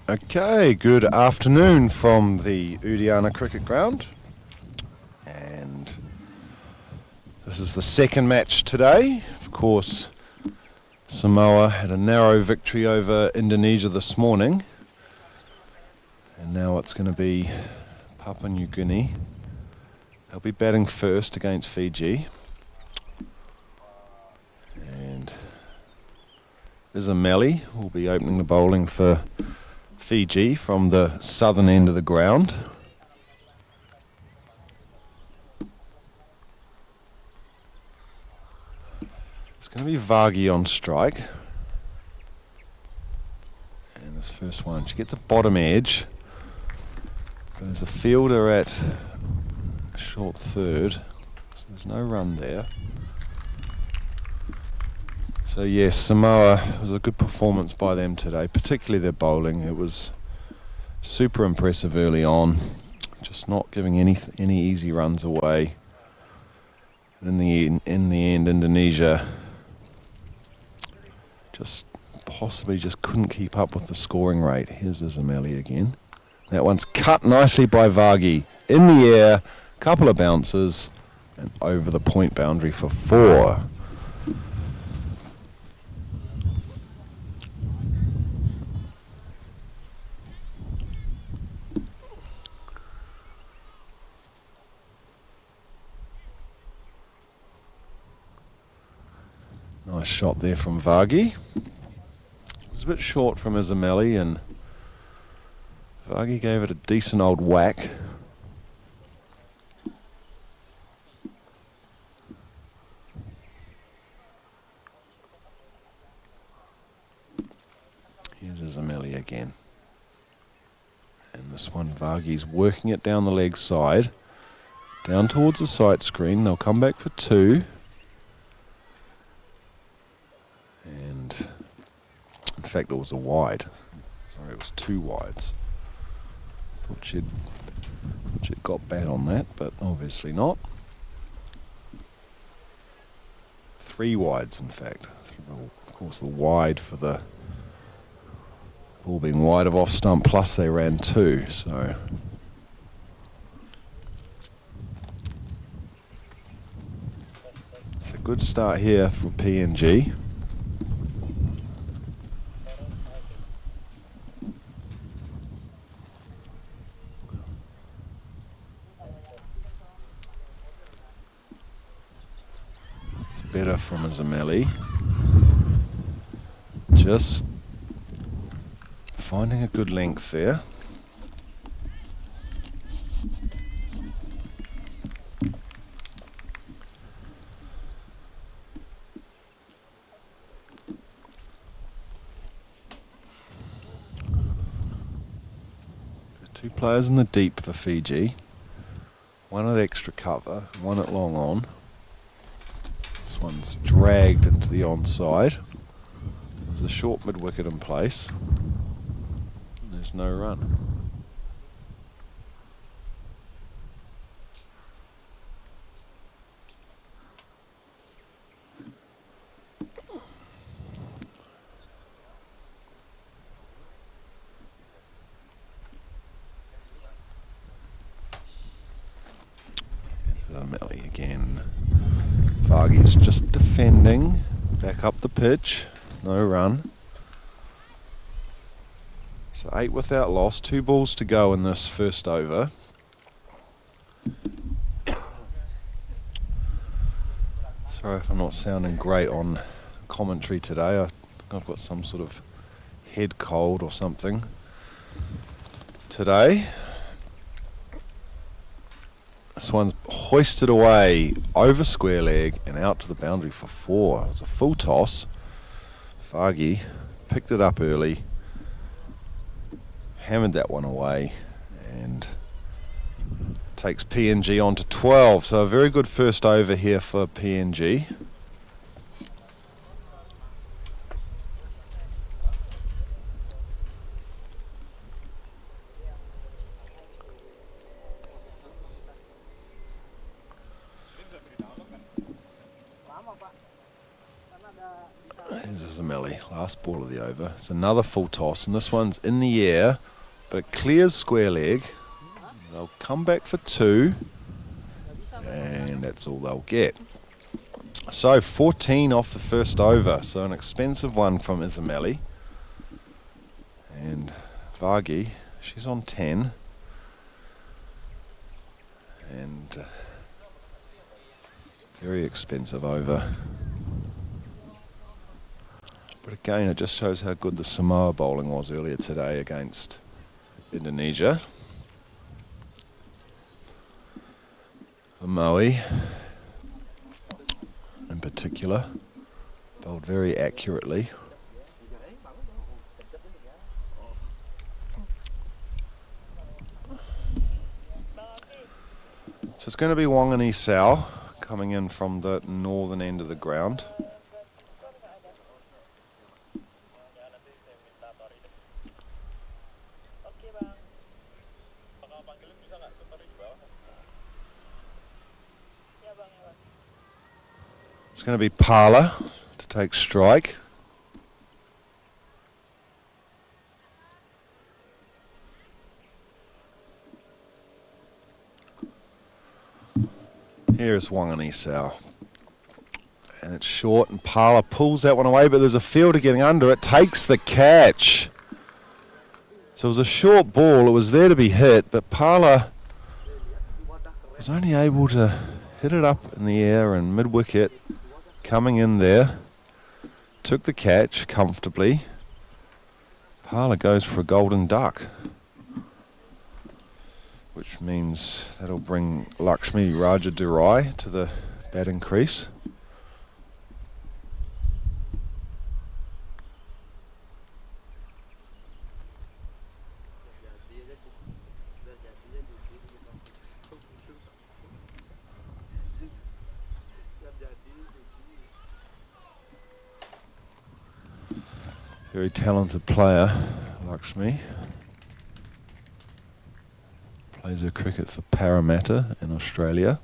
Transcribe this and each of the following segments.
Okay, good afternoon from the Udiana Cricket Ground. And this is the second match today. Of course, Samoa had a narrow victory over Indonesia this morning. And now it's going to be Papua New Guinea. They'll be batting first against Fiji. And Ismaili will be opening the bowling for Fiji from the southern end of the ground. It's going to be Varghese on strike. And this first one, she gets a bottom edge. But there's a fielder at short third, so there's no run there. So yes, Samoa, it was a good performance by them today, particularly their bowling. It was super impressive early on, just not giving any easy runs away. And in the end, Indonesia just possibly just couldn't keep up with the scoring rate. Here's Ismaili again. That one's cut nicely by Varghese. In the air, couple of bounces, and over the point boundary for 4. Nice shot there from Varghese. It was a bit short from Ismaili, and Varghese gave it a decent old whack. Here's Ismaili again. And this one, Varghese working it down the leg side, down towards the sight screen. They'll come back for 2. And in fact, it was a wide. Sorry, it was 2 wides. Thought she'd got bat on that, but obviously not. 3 wides, in fact. Of course, the wide for the ball being wide of off stump, plus they ran 2, so. It's a good start here for PNG. Better from Ismaili. Just finding a good length there. Two players in the deep for Fiji. One at extra cover, one at long on. This one's dragged into the onside. There's a short mid-wicket in place. And there's no run. Ismaili again. Varghese just defending, back up the pitch, no run. So 8 without loss, 2 balls to go in this first over. Sorry if I'm not sounding great on commentary today. I think I've got some sort of head cold or something today. This one's hoisted away over square leg and out to the boundary for 4. It was a full toss. Varghese picked it up early, hammered that one away, and takes PNG on to 12. So a very good first over here for PNG. This is Ismaili, last ball of the over. It's another full toss, and this one's in the air, but it clears square leg. They'll come back for 2, and that's all they'll get. So 14 off the first over, so an expensive one from Ismaili. And Vargi, she's on 10. And very expensive over. But again, it just shows how good the Samoa bowling was earlier today against Indonesia. Moe, in particular, bowled very accurately. So it's going to be Wangani Sao coming in from the northern end of the ground. It's going to be Parla to take strike. Here's Wangani Sao. And it's short, and Parla pulls that one away, but there's a fielder getting under it, takes the catch. So it was a short ball, it was there to be hit, but Parla was only able to hit it up in the air and mid-wicket, coming in there, took the catch comfortably. Parla goes for a golden duck, which means that'll bring Lakshmi Rajadurai to the batting crease. Very talented player, Lakshmi. Plays her cricket for Parramatta in Australia.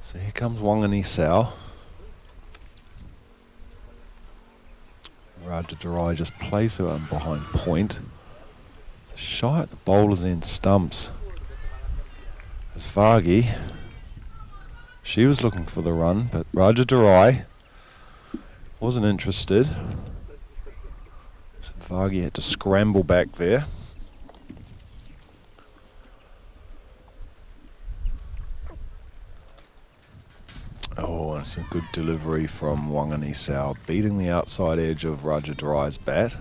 So here comes Wangani Sao. Rajadurai just plays her on behind point. Shy at the bowler's end stumps. As Vargi, she was looking for the run, but Rajadurai wasn't interested. So Vargi had to scramble back there. Oh, it's a good delivery from Wangani Sao, beating the outside edge of Rajadurai's bat.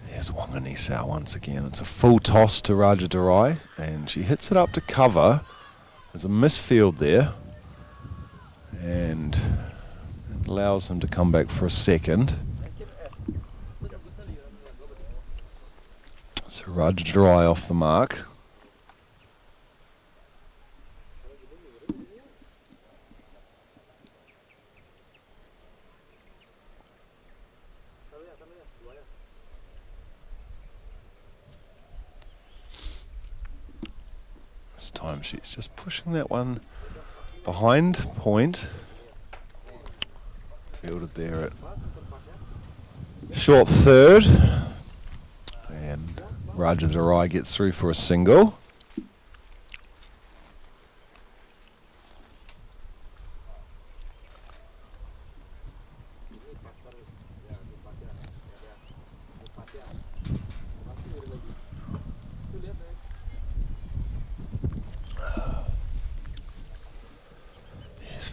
Here's Wangani Sao once again. It's a full toss to Rajadurai, and she hits it up to cover. There's a misfield there, and it allows him to come back for a second. So Rajadurai off the mark. This time she's just pushing that one behind point. Fielded there at short third. And Rajadurai gets through for a single.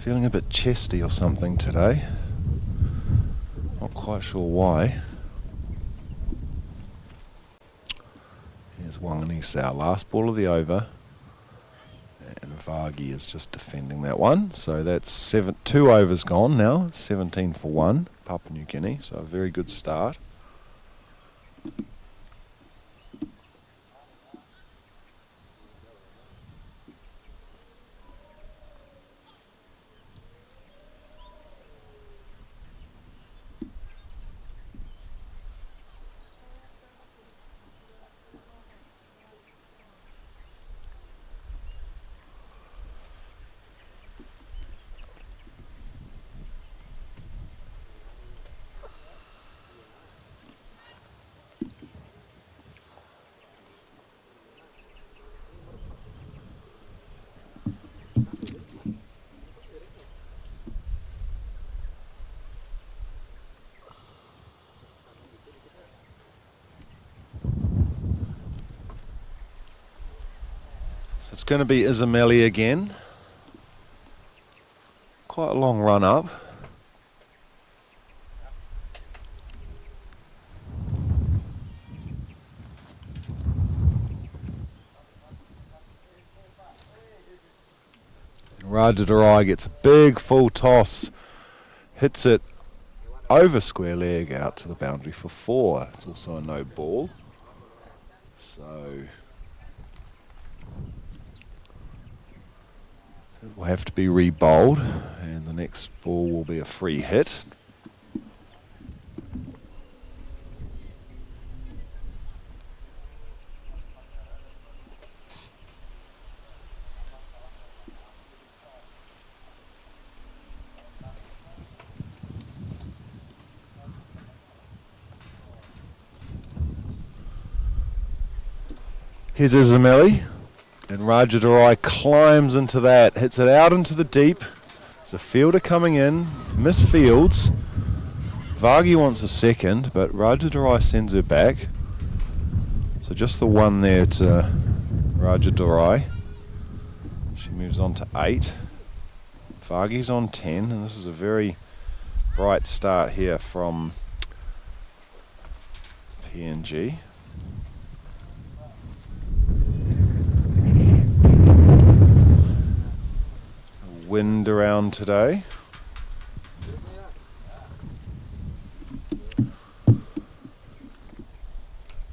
Feeling a bit chesty or something today. Not quite sure why. Here's Wanganisa, last ball of the over. And Vargi is just defending that one. So that's 2 overs gone now, 17 for 1, Papua New Guinea. So a very good start. It's going to be Izameli again. Quite a long run up. Rajadarai gets a big full toss, hits it over square leg out to the boundary for 4. It's also a no ball. So it will have to be re-bowled, and the next ball will be a free hit. Here's Izameli, and Rajadarai climbs into that, hits it out into the deep. There's a fielder coming in, misfields. Vargi wants a second, but Rajadarai sends her back. So just the one there to Rajadarai. She moves on to 8. Vargi's on 10, and this is a very bright start here from PNG. Wind around today.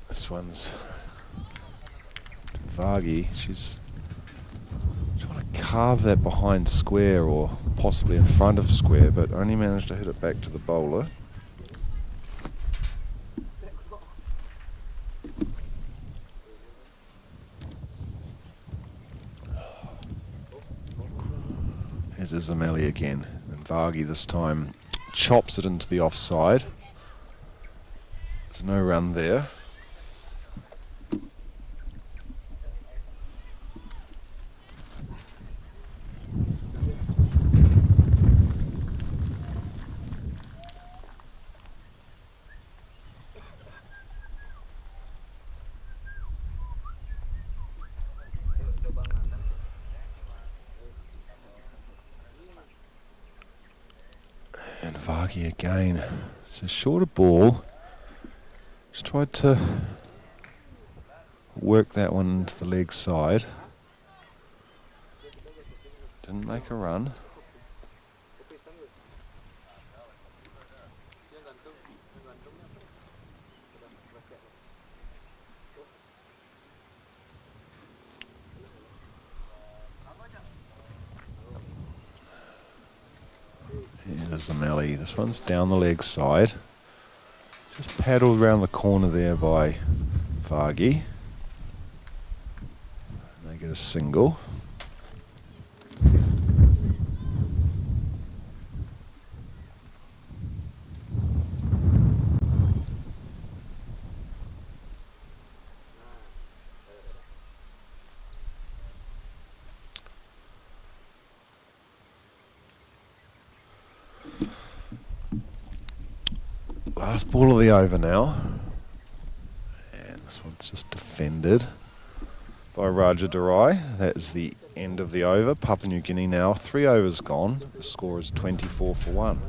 This one's Vargi. She's trying to carve that behind square or possibly in front of square, but only managed to hit it back to the bowler. Here's Izameli again, and Vargi this time chops it into the offside. There's no run there. And Vargi again. It's a shorter ball. Just tried to work that one into the leg side. Didn't make a run. Here's Izameli. This one's down the leg side. Just paddled around the corner there by Vargi. They get a single. Last ball of the over now, and this one's just defended by Rajadarai. That is the end of the over. Papua New Guinea now 3 overs gone. The score is 24 for 1.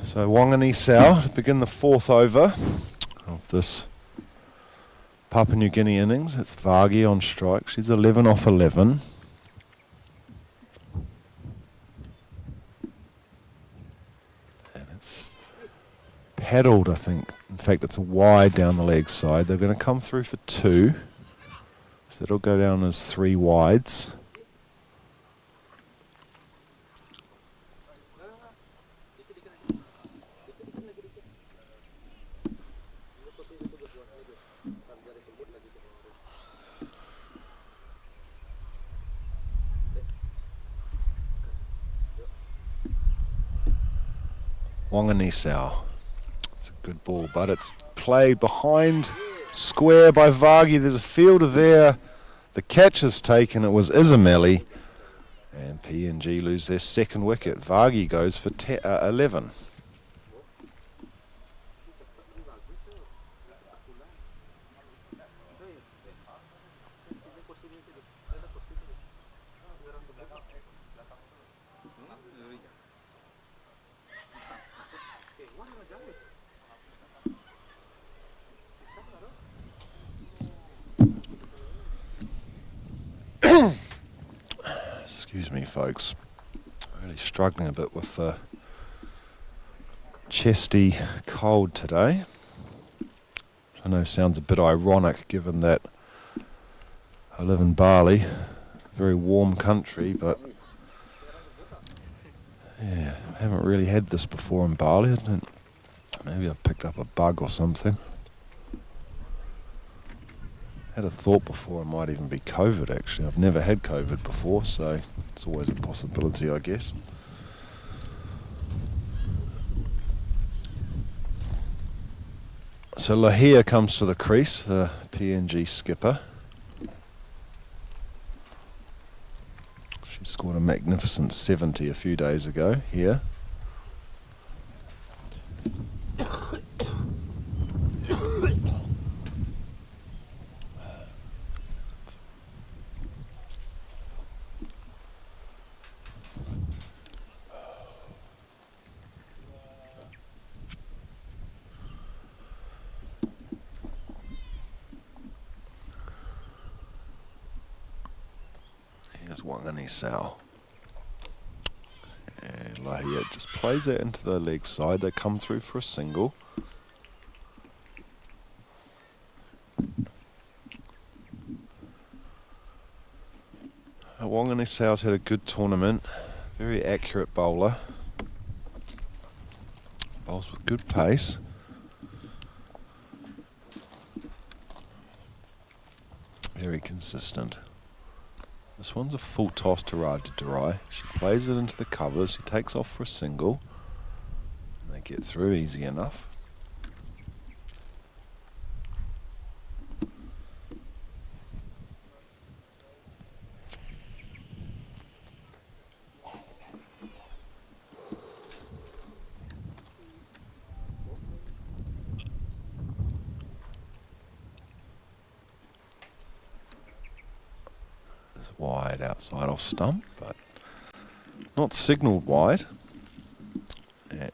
So Wanganui to begin the fourth over of this Papua New Guinea innings. It's Vargi on strike. She's 11 off 11. And it's paddled, I think. In fact, it's a wide down the leg side. They're going to come through for 2. So it'll go down as 3 wides. Wanganui. It's a good ball, but it's played behind square by Vargi. There's a fielder there. The catch is taken. It was Izameli. And PNG lose their second wicket. Vargi goes for 11. Excuse me, folks. Really struggling a bit with the chesty cold today. I know it sounds a bit ironic given that I live in Bali, a very warm country, but yeah, I haven't really had this before in Bali. Maybe I've picked up a bug or something. Had a thought before it might even be COVID, actually. I've never had COVID before, so it's always a possibility, I guess. So Lahia comes to the crease, the PNG skipper. She scored a magnificent 70 a few days ago here. Here's Wanganui. And Lahia just plays it into the leg side. They come through for a single. Wanganui had a good tournament. Very accurate bowler. Bowls with good pace. Very consistent. This one's a full toss to Rajadurai. She plays it into the covers. She takes off for a single. And they get through easy enough. Wide outside off stump, but not signalled wide. And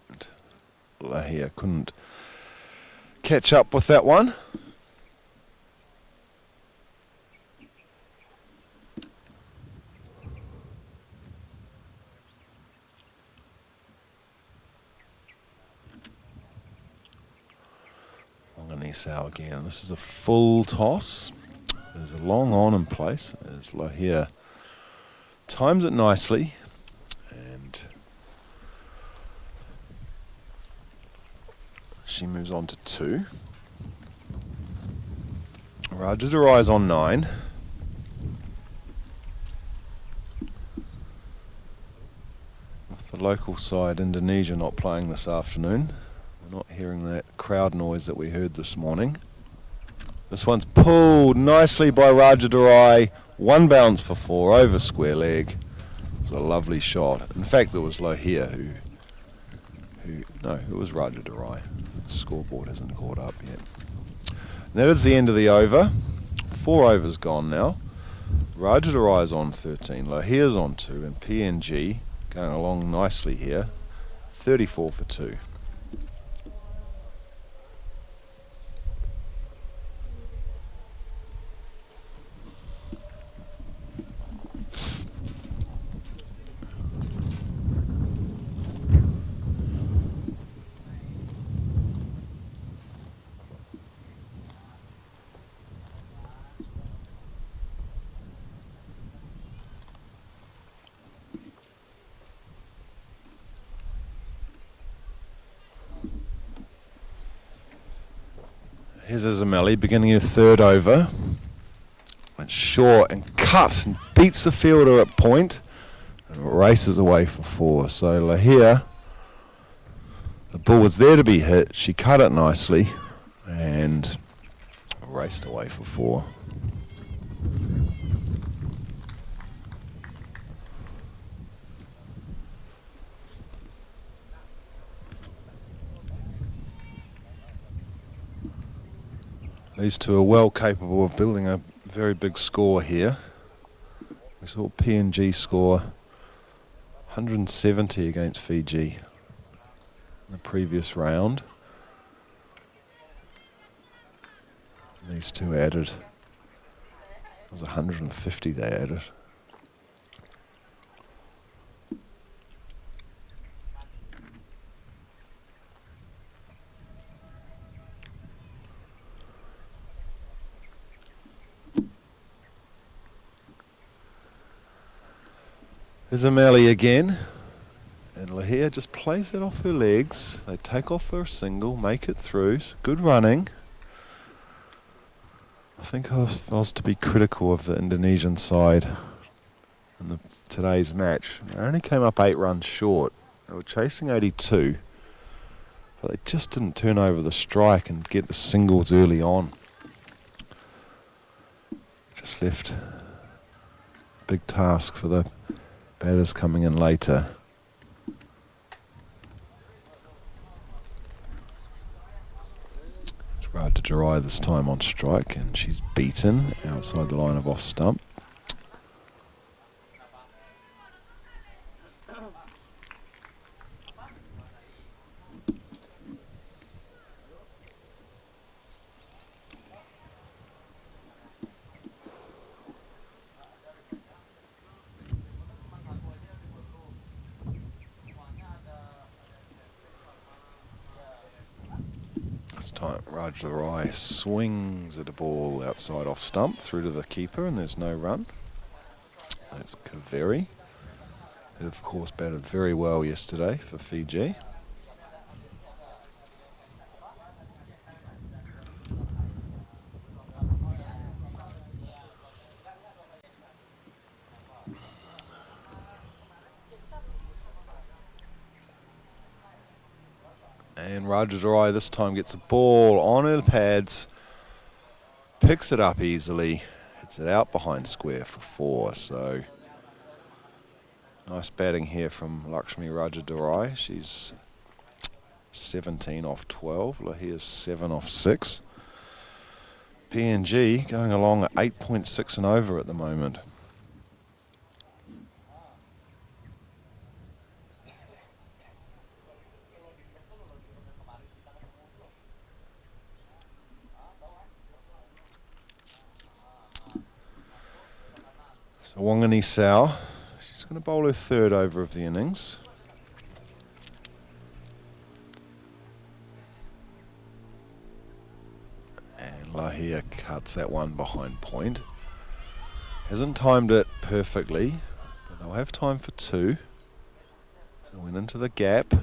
Lahia couldn't catch up with that one. Wanganui again. This is a full toss. There's a long on in place as Lahia times it nicely, and she moves on to 2. Rajadurai's on 9. With the local side Indonesia not playing this afternoon, we're not hearing that crowd noise that we heard this morning. This one's pulled nicely by Rajadurai. 1 bounce for 4 over square leg. It was a lovely shot. In fact, it was Lahia it was Rajadurai. The scoreboard hasn't caught up yet. And that is the end of the over. 4 overs gone now. Rajadurai's on 13. Lahia's on 2. And PNG going along nicely here. 34 for 2. Here's Izameli beginning her third over. Went short and cut and beats the fielder at point and races away for 4. So Lahia, the ball was there to be hit. She cut it nicely and raced away for 4. These two are well capable of building a very big score here. We saw PNG score 170 against Fiji in the previous round. These two added, it was 150 they added. Izameli again, and Lahia just plays it off her legs. They take off for a single, make it through. Good running. I think I was to be critical of the Indonesian side in today's match. They only came up 8 runs short. They were chasing 82, but they just didn't turn over the strike and get the singles early on. Just left a big task for the batters coming in later. It's Rajadurai this time on strike, and she's beaten outside the line of off stump. This time Rajadurai swings at a ball outside off stump through to the keeper, and there's no run. That's Kaveri, who of course batted very well yesterday for Fiji. And Rajadurai this time gets a ball on her pads, picks it up easily, hits it out behind square for 4. So nice batting here from Lakshmi Rajadurai. She's 17 off 12. Lahia's 7 off 6. PNG going along at 8.6 and over at the moment. So Wangani Sao, she's going to bowl her third over of the innings. And Lahia cuts that one behind point. Hasn't timed it perfectly, but they'll have time for 2. So went into the gap.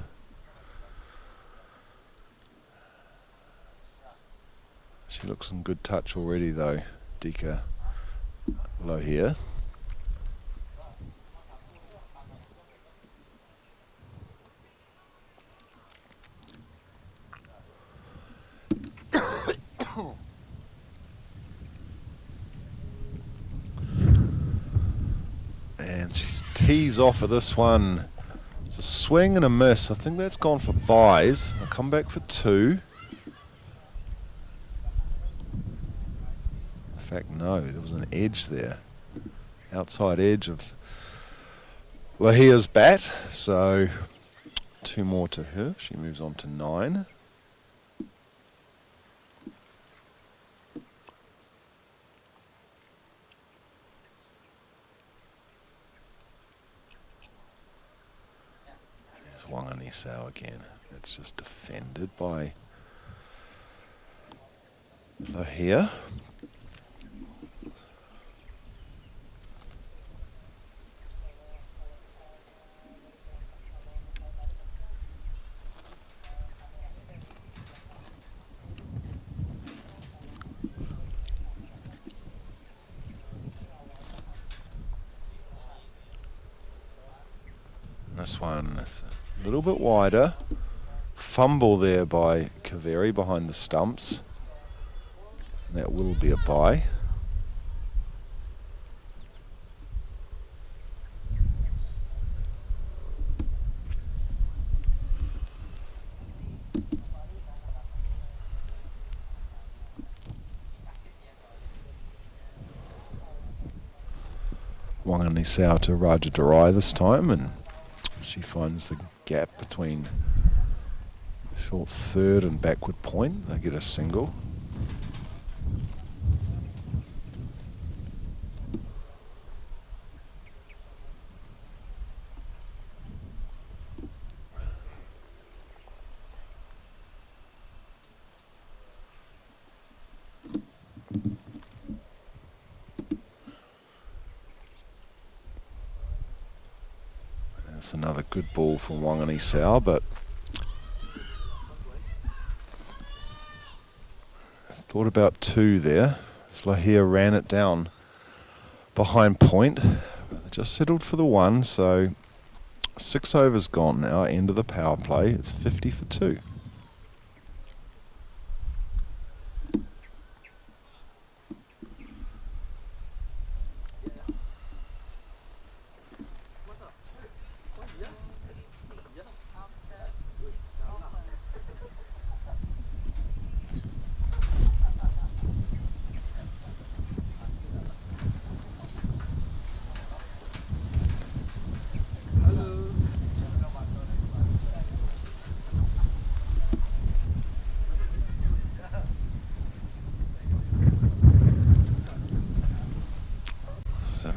She looks in good touch already though, Dika Lahia. And she's tees off of this one. It's a swing and a miss. I think that's gone for buys. I'll come back for 2. In fact, no, there was an edge there. Outside edge of Lahia's bat. So 2 more to her. She moves on to 9. Wangani Sao again. It's just defended by Lahia. This one is a little bit wider. Fumble there by Kaveri behind the stumps. And that will be a bye. Wanganisau to Raja Durai this time, and she finds the gap between short third and backward point. They get a single. That's another good ball from Wanganisau, but thought about two there. Slahir ran it down behind point. They just settled for the one, so 6 overs gone now, end of the power play. It's 50 for 2.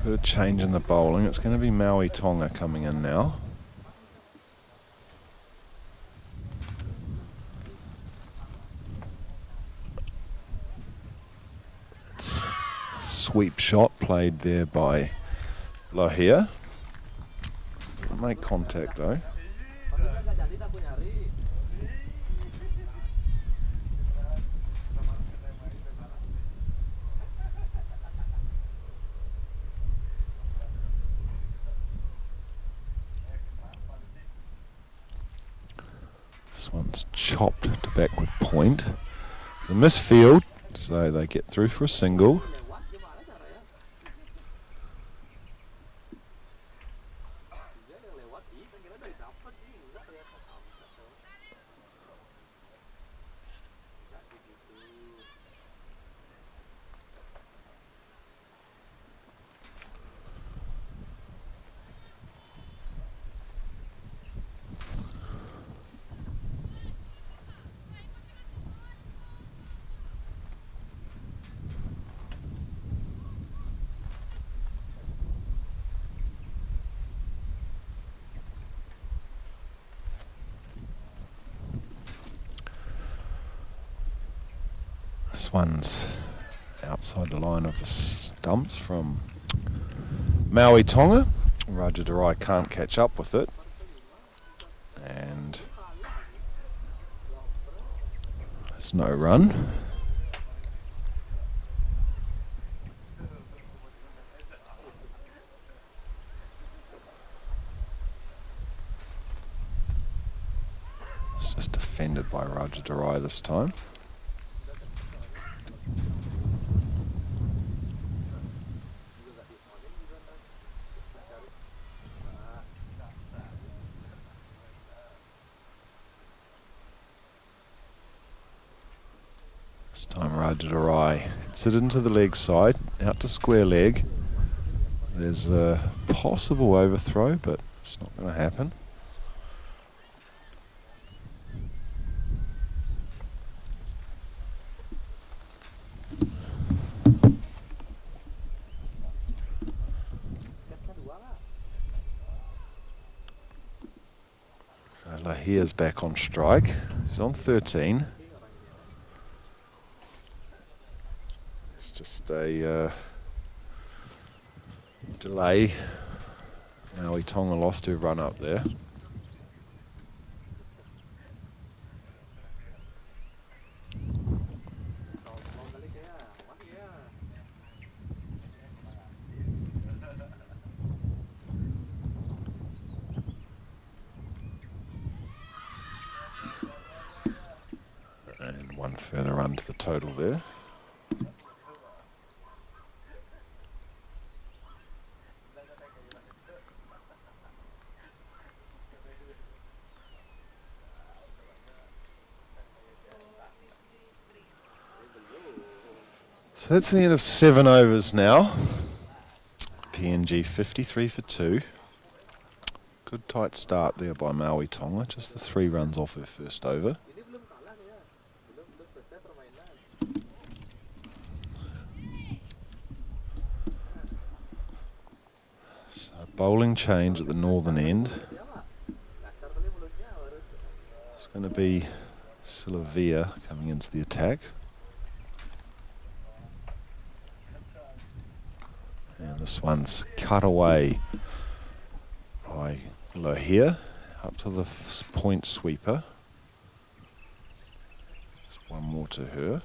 Bit of change in the bowling. It's going to be Maui Tonga coming in now. It's a sweep shot played there by Lahir. Didn't make contact though. This one's chopped to backward point. It's a misfield, so they get through for a single. This one's outside the line of the stumps from Maui Tonga. Raja Durai can't catch up with it. And there's no run. It's just defended by Raja Durai this time. This time Raja Durai hits it into the leg side, out to square leg. There's a possible overthrow, but it's not going to happen. So Lahir's back on strike. He's on 13. Just a delay. Maui Tonga lost her run up there. one further run to the total there. So that's the end of 7 overs now. PNG 53 for 2. Good tight start there by Maui Tonga, just the 3 runs off her first over. So bowling change at the northern end. It's going to be Sylvia coming into the attack. And this one's cut away by Lohia up to the point sweeper. Just one more to her.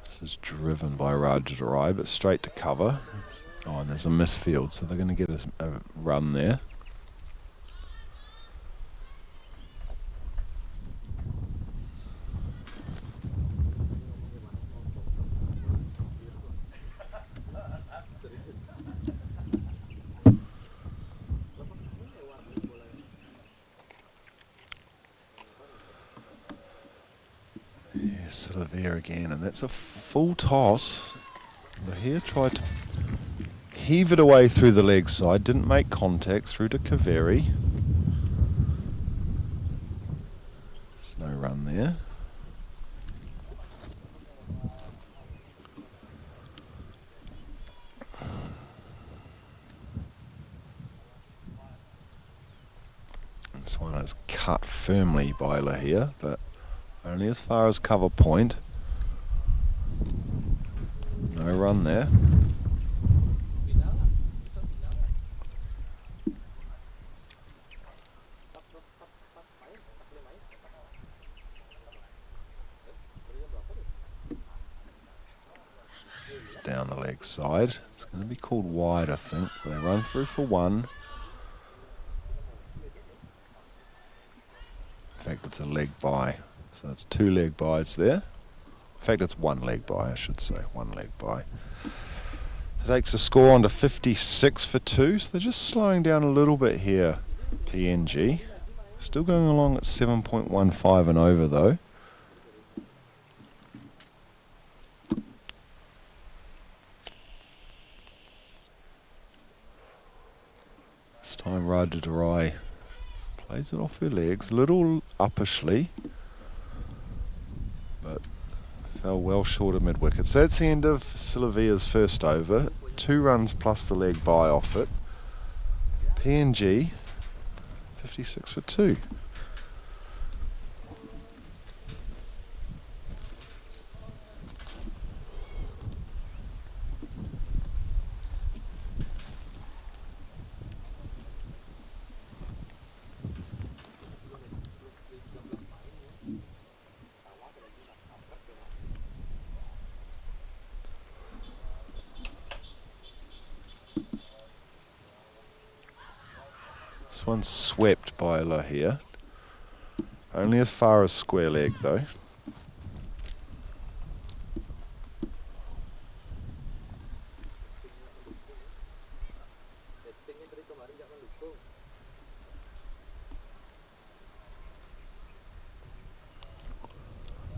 This is driven by Rajadurai, but straight to cover. Oh, and there's a misfield, so they're going to get a run there. Yeah, Sylvia again, and that's a full toss. Lahir tried to heave it away through the leg side, didn't make contact, through to Kaveri. There's no run there. This one is cut firmly by Lahir, but only as far as cover point. No run there. It's down the leg side. It's going to be called wide, I think. They run through for 1. In fact, it's a leg bye. So it's 2 leg byes there. In fact, it's 1 leg bye, I should say. 1 leg bye. It takes the score on to 56 for 2. So they're just slowing down a little bit here, PNG. Still going along at 7.15 and over, though. This time Rajadurai plays it off her legs, little uppishly, but fell well short of mid-wicket. So that's the end of Sylvia's first over. 2 runs plus the leg bye off it. PNG 56 for 2. This one's swept by Lahir. Only as far as square leg, though.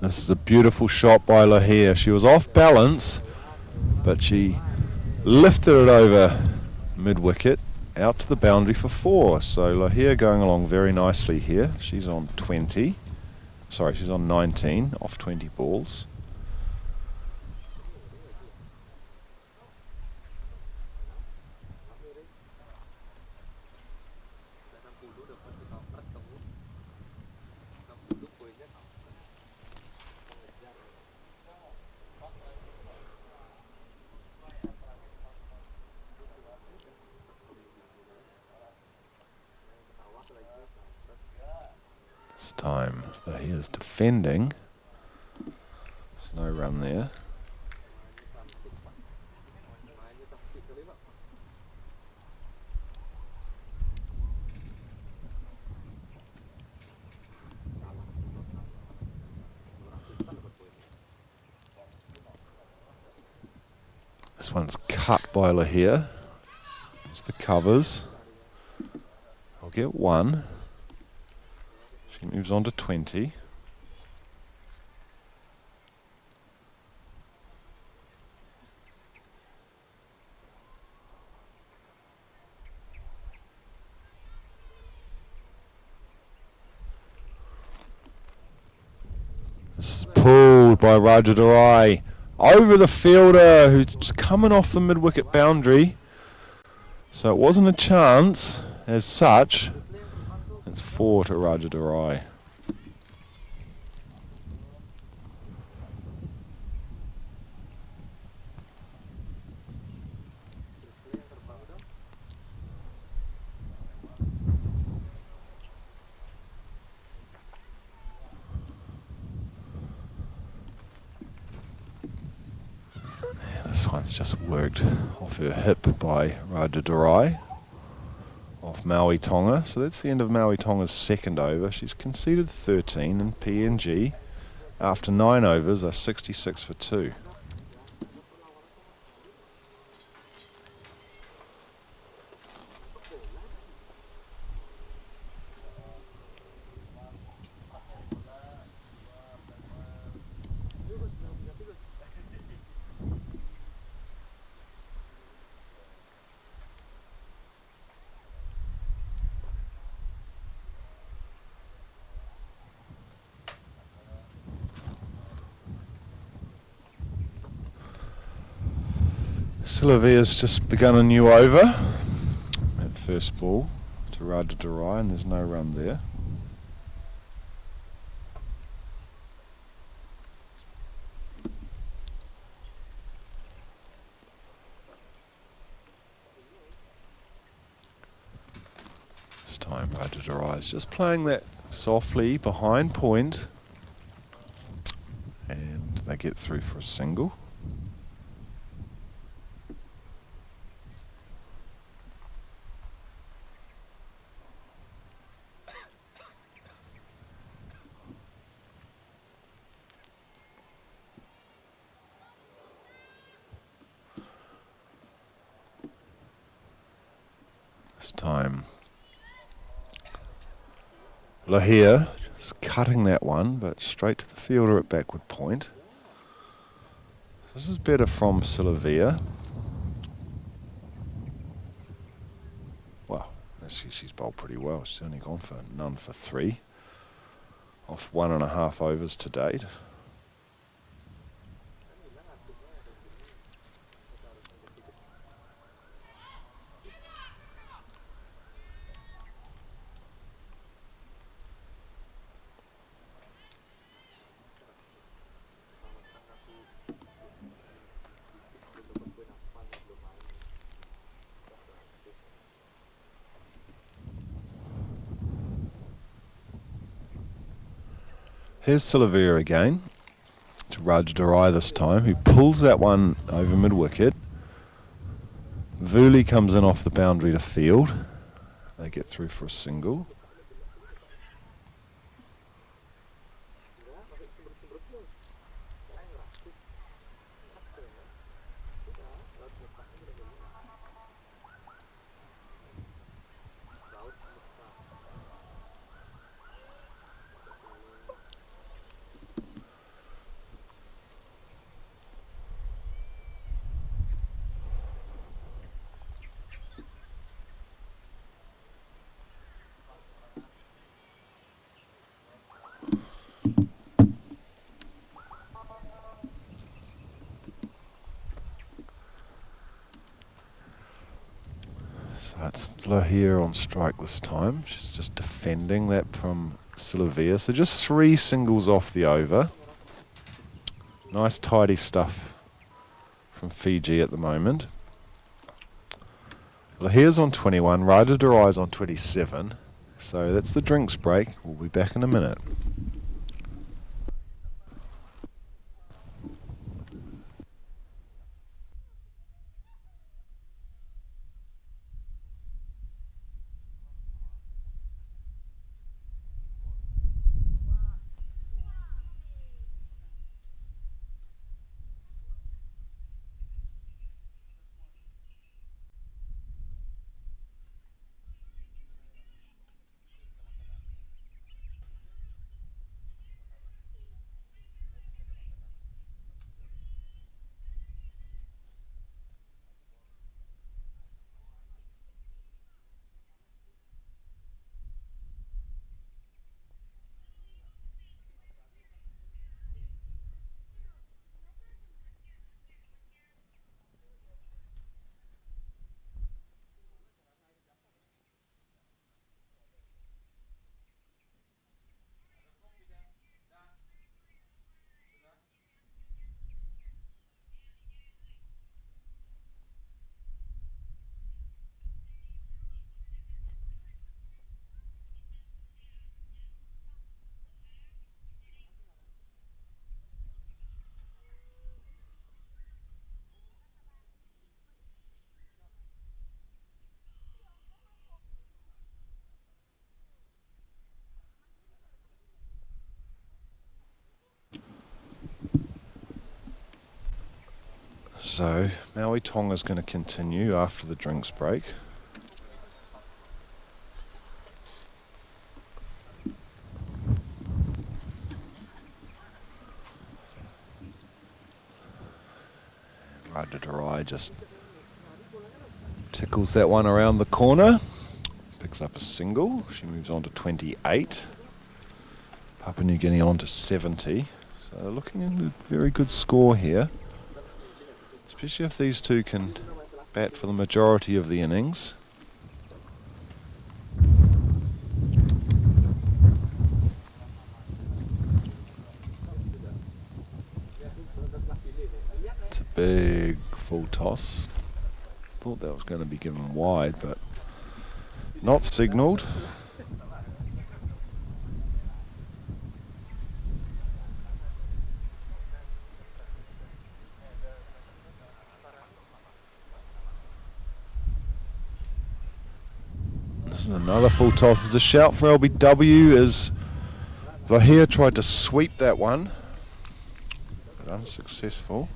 This is a beautiful shot by Lahir. She was off balance, but she lifted it over mid-wicket, out to the boundary for 4. So Lahir going along very nicely here. She's on 20. Sorry, she's on 19 off 20 balls. This time Lahir's defending, There's no run there. This one's cut by Lahir. It's the covers. I'll get one. She moves on to 20. This is pulled by Rajadurai over the fielder who's coming off the mid-wicket boundary. So it wasn't a chance as such. It's 4 to Rajadurai. This one's just worked off her hip by Rajadurai, off Maui Tonga. So that's the end of Maui Tonga's second over. She's conceded 13 and PNG after 9 overs are 66 for 2. Sylvia's just begun a new over at first ball to Rajadurai, and there's no run there. This time Rajadurai is just playing that softly behind point, and they get through for a single. This time Lahir just cutting that one, but straight to the fielder at backward point. This is better from Sylvia. Well, she's bowled pretty well. She's only gone for none for 3 off 1.5 overs to date. Here's Sylvia again, to Rajadurai this time, who pulls that one over mid-wicket. Vuli comes in off the boundary to field. They get through for a single. That's Lahir on strike this time. She's just defending that from Sylvia. So just 3 singles off the over. Nice tidy stuff from Fiji at the moment. Lahir's on 21, Rajadurai on 27. So that's the drinks break. We'll be back in a minute. So Maui Tonga's going to continue after the drinks break. Radadarai just tickles that one around the corner. Picks up a single. She moves on to 28. Papua New Guinea on to 70. So looking at a very good score here. Especially if these two can bat for the majority of the innings. It's a big full toss. Thought that was going to be given wide, but not signalled. This is another full toss. There's a shout for LBW as Lahia tried to sweep that one, but unsuccessful.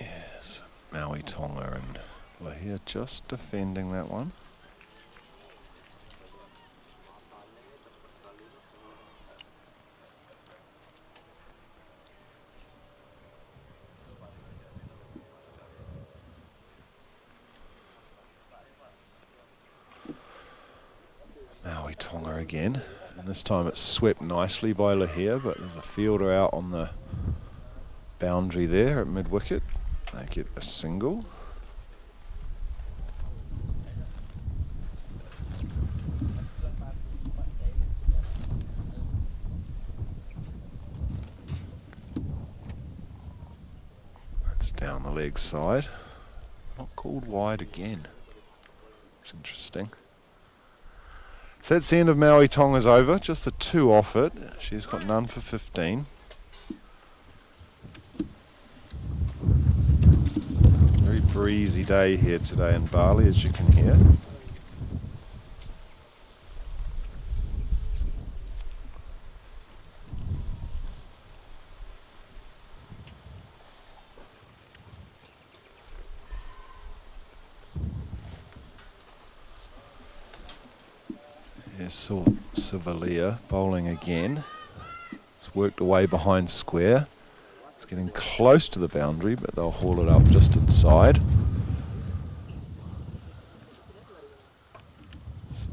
Yes, Maui Tonga and Lahia just defending that one. Maui Tonga again, and this time it's swept nicely by Lahia, but there's a fielder out on the boundary there at mid-wicket. They get a single. That's down the leg side. Not called wide again. It's interesting. So that's the end of Maui Tonga's over. Just the 2 off it. She's got none for 15. Very breezy day here today in Bali, as you can hear. Here's Sivalia bowling again. It's worked away behind square. It's getting close to the boundary, but they'll haul it up just inside. So,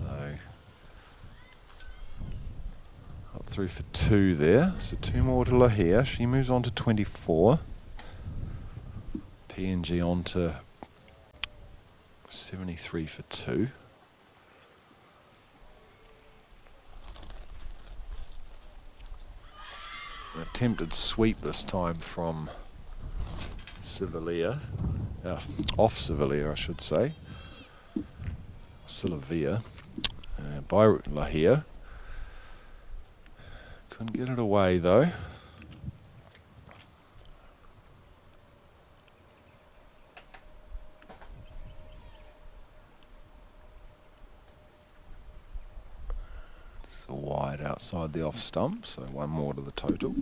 up through for 2 there. So 2 more to Lahia. She moves on to 24. PNG on to 73 for 2. An attempted sweep this time from Sivalia, off Sivalia I should say, Silavia, by Lahia. Couldn't get it away though. Wide outside the off stump, so 1 more to the total.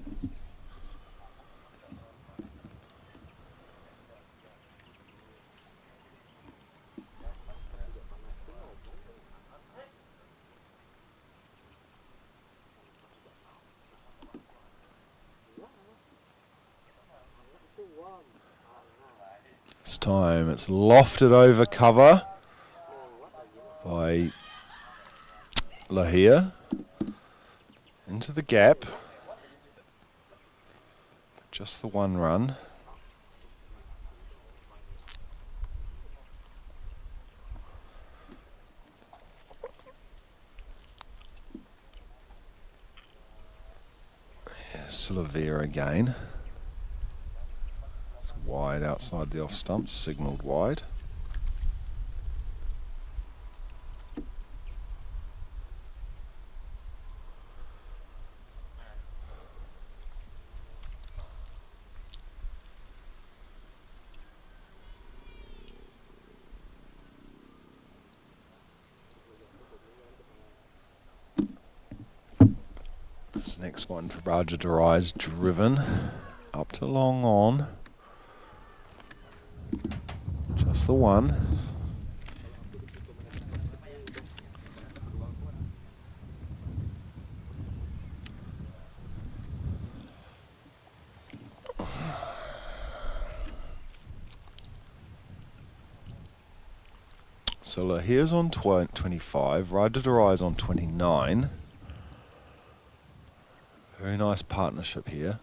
This time it's lofted over cover by Lahia. Into the gap. Just the 1 run. Silavia again. It's wide outside the off stump, signalled wide. Next one for Raja Durai's driven up to long on. Just the one. So Lahir's on 25, Raja Durai's on 29. Very nice partnership here.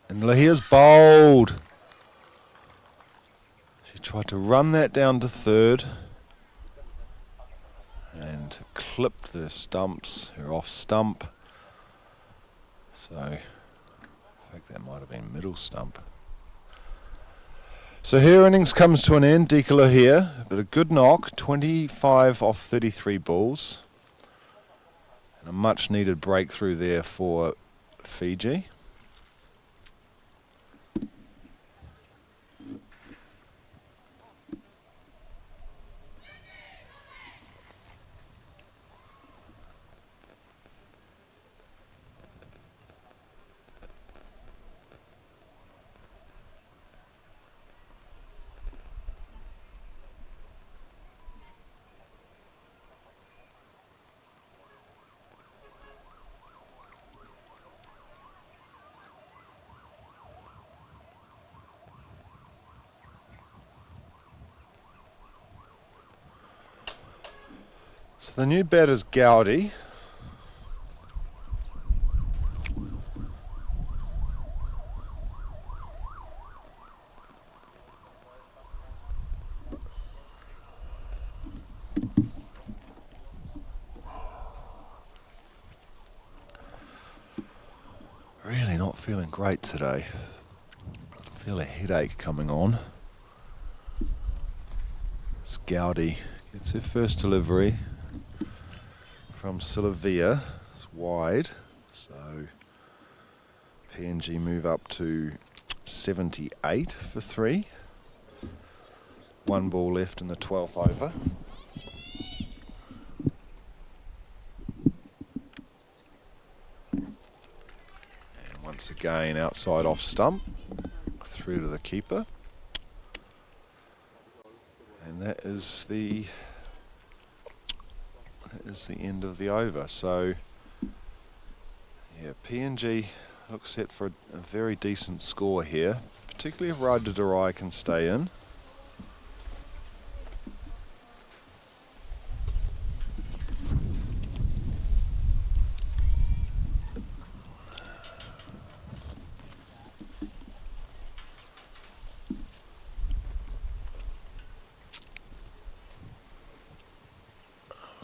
And Lahir's bowled. She tried to run that down to third and clipped the stumps, her off stump. So, in fact, that might have been middle stump. So her innings comes to an end, Dika Lahir, but a good knock, 25 off 33 balls. And a much needed breakthrough there for Fiji. So the new batter's Gowdy. Really not feeling great today. I feel a headache coming on. It's Gowdy gets her first delivery from Sylvia. It's wide, so PNG move up to 78 for 3. One ball left in the 12th over. And once again outside off stump, through to the keeper. And that is the end of the over. So yeah, PNG looks set for a very decent score here, particularly if Raja Durai can stay in.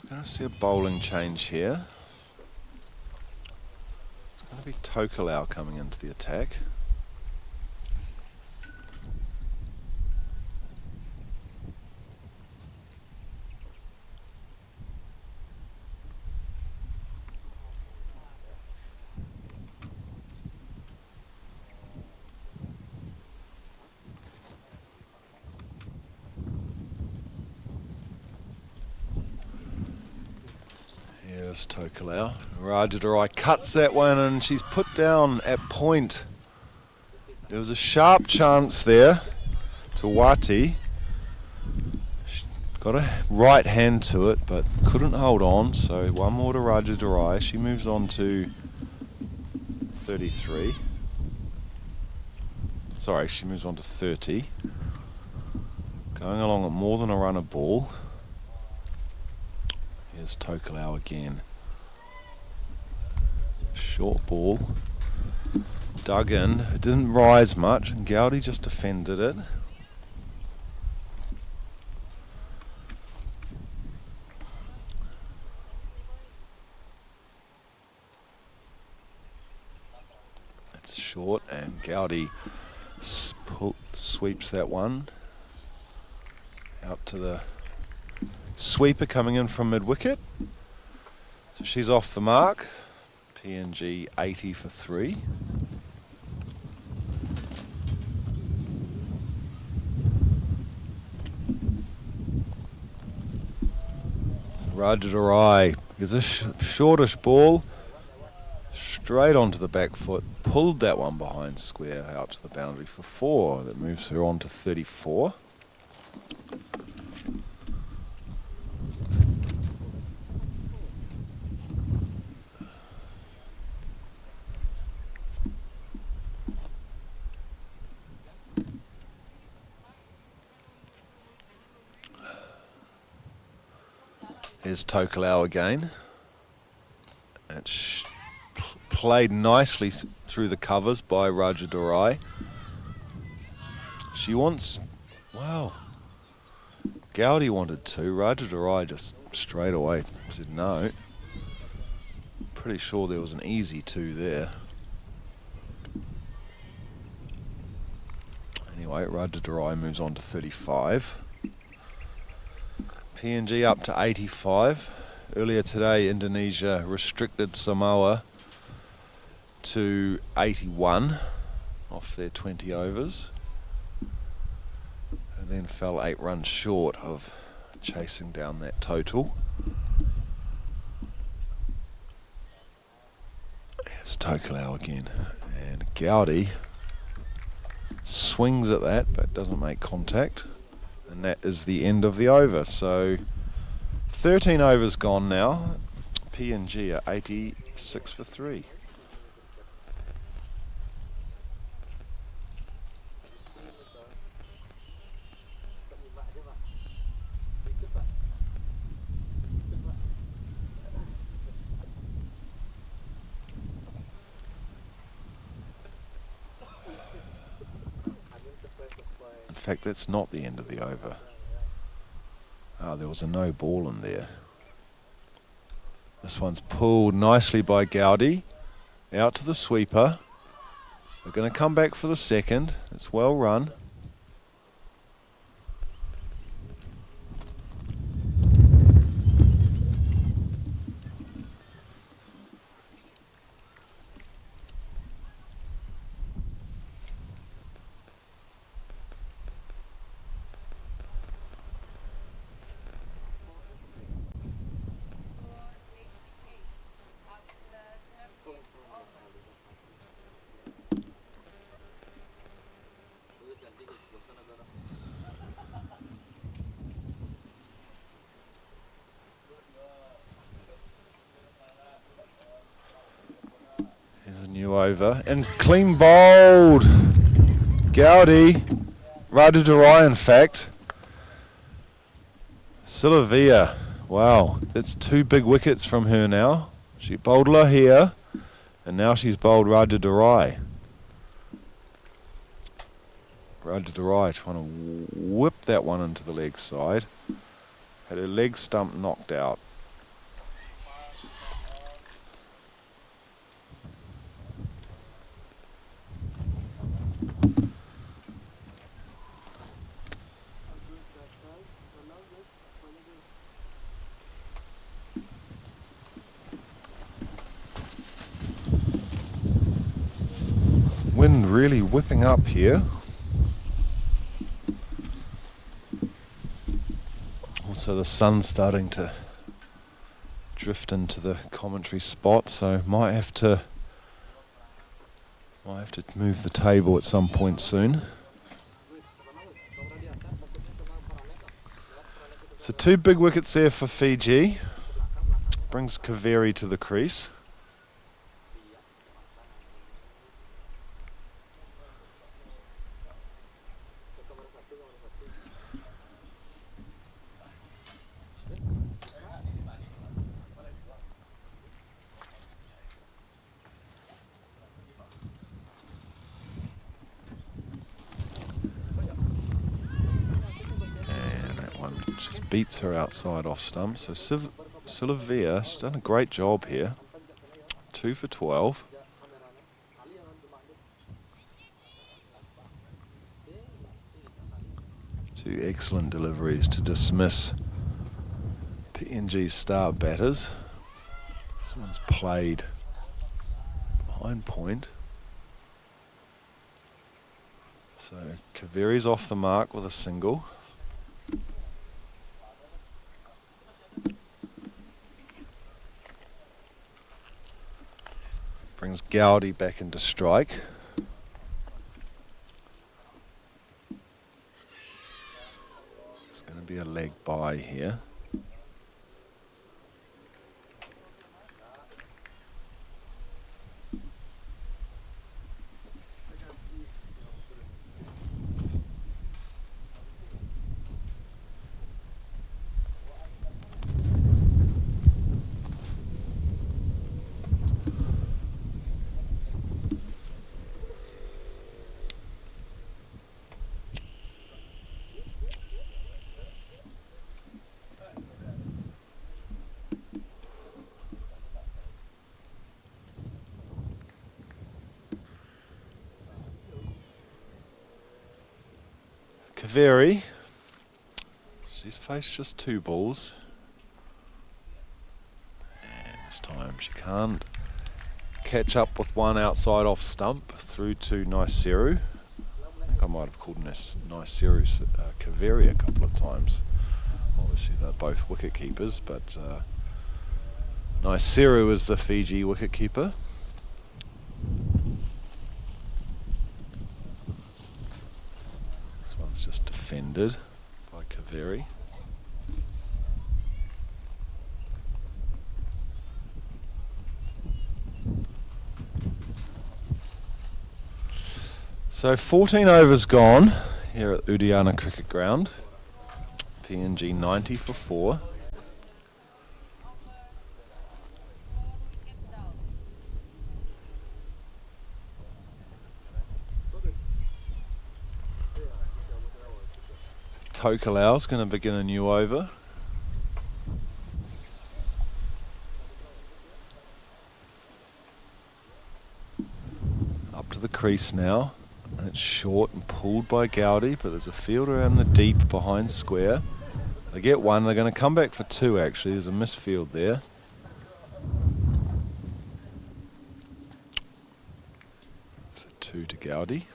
Going to see a bowling change here. It's going to be Tokelau coming into the attack. Here's Tokelau. Raja Durai cuts that one and she's put down at point. There was a sharp chance there to Wati. She got a right hand to it but couldn't hold on, so one more to Raja Durai. She moves on to 33. Sorry, she moves on to 30. Going along at more than a run a ball. Here's Tokelau again. Short ball. Dug in. It didn't rise much and Gowdy just defended it. It's short and Gowdy sweeps that one out to the sweeper coming in from mid-wicket. So she's off the mark. PNG 80 for 3. So Raja Durai is a shortish ball. straight onto the back foot, pulled that one behind square out to the boundary for 4. That moves her on to 34. Here's Tokelau again. It's played nicely through the covers by Rajadurai. She wants, wow, Gowdy wanted 2. Rajadurai just straight away said no. Pretty sure there was an easy 2 there. Anyway, Rajadurai moves on to 35. PNG up to 85. Earlier today, Indonesia restricted Samoa to 81 off their 20 overs. And then fell 8 runs short of chasing down that total. It's Tokelau again. And Gowdy swings at that but doesn't make contact. And that is the end of the over. So 13 overs gone now. PNG are 86 for 3. In fact, that's not the end of the over. Ah, there was a no ball in there. This one's pulled nicely by Gowdy. Out to the sweeper. They're going to come back for the second. It's well run. Here's a new over. And clean bowled. Gowdy. Rajadurai, in fact. Silavia. Wow. That's 2 big wickets from her now. She bowled Lahir. And now she's bowled Rajadurai. Rajadurai trying to whip that one into the leg side. Had her leg stump knocked out. Wind really whipping up here. Also the sun's starting to drift into the commentary spot, so might have to move the table at some point soon. So 2 big wickets there for Fiji. Brings Kaveri to the crease. Just beats her outside off stump. So Silavia, she's done a great job here. 2 for 12. Two excellent deliveries to dismiss PNG's star batters. This one's played behind point. So Kaveri's off the mark with a single. Brings Gowdy back into strike. It's going to be a leg bye here. Kaveri, she's faced just 2 balls, and this time she can't catch up with one outside off stump through to Niceru. I think I might have called Niceru Kaveri a couple of times. Obviously they're both wicket keepers, but Niceru is the Fiji wicket keeper. Just defended by Kaveri. So 14 overs gone here at Udiana Cricket Ground. PNG 90 for 4. Tokalau's going to begin a new over. Up to the crease now. And it's short and pulled by Gowdy, but there's a fielder around the deep behind square. They get 1. They're going to come back for 2 actually. There's a misfield there. So 2 to Gowdy.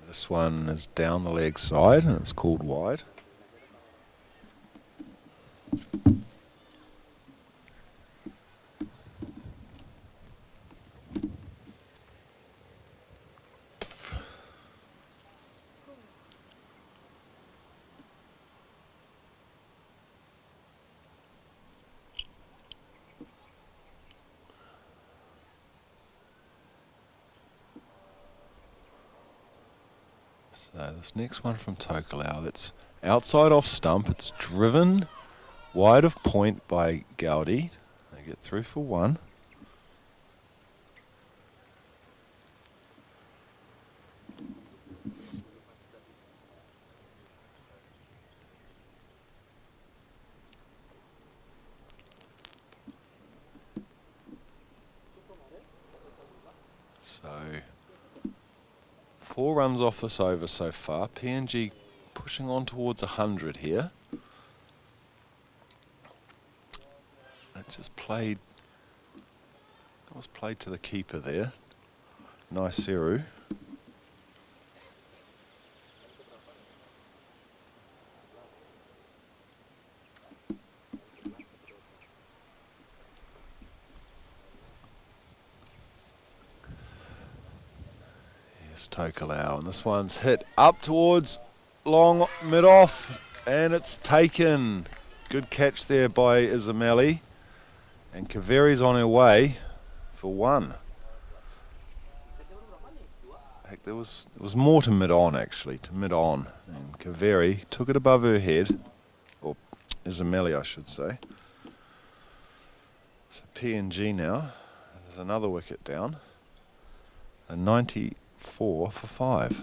This one is down the leg side and it's called wide. So this next one from Tokalau, that's outside off stump. It's driven wide of point by Gowdy. They get through for 1. So 4 runs off this over so far. PNG pushing on towards 100 here. That just played. That was played to the keeper there. Niceru. Tokalau, and this one's hit up towards long mid-off, and it's taken. Good catch there by Ismaili, and Kaveri's on her way for 1. Heck, it was more to mid-on actually, to mid-on, and Kaveri took it above her head, or Ismaili I should say. So PNG now, there's another wicket down, a 94 for 5.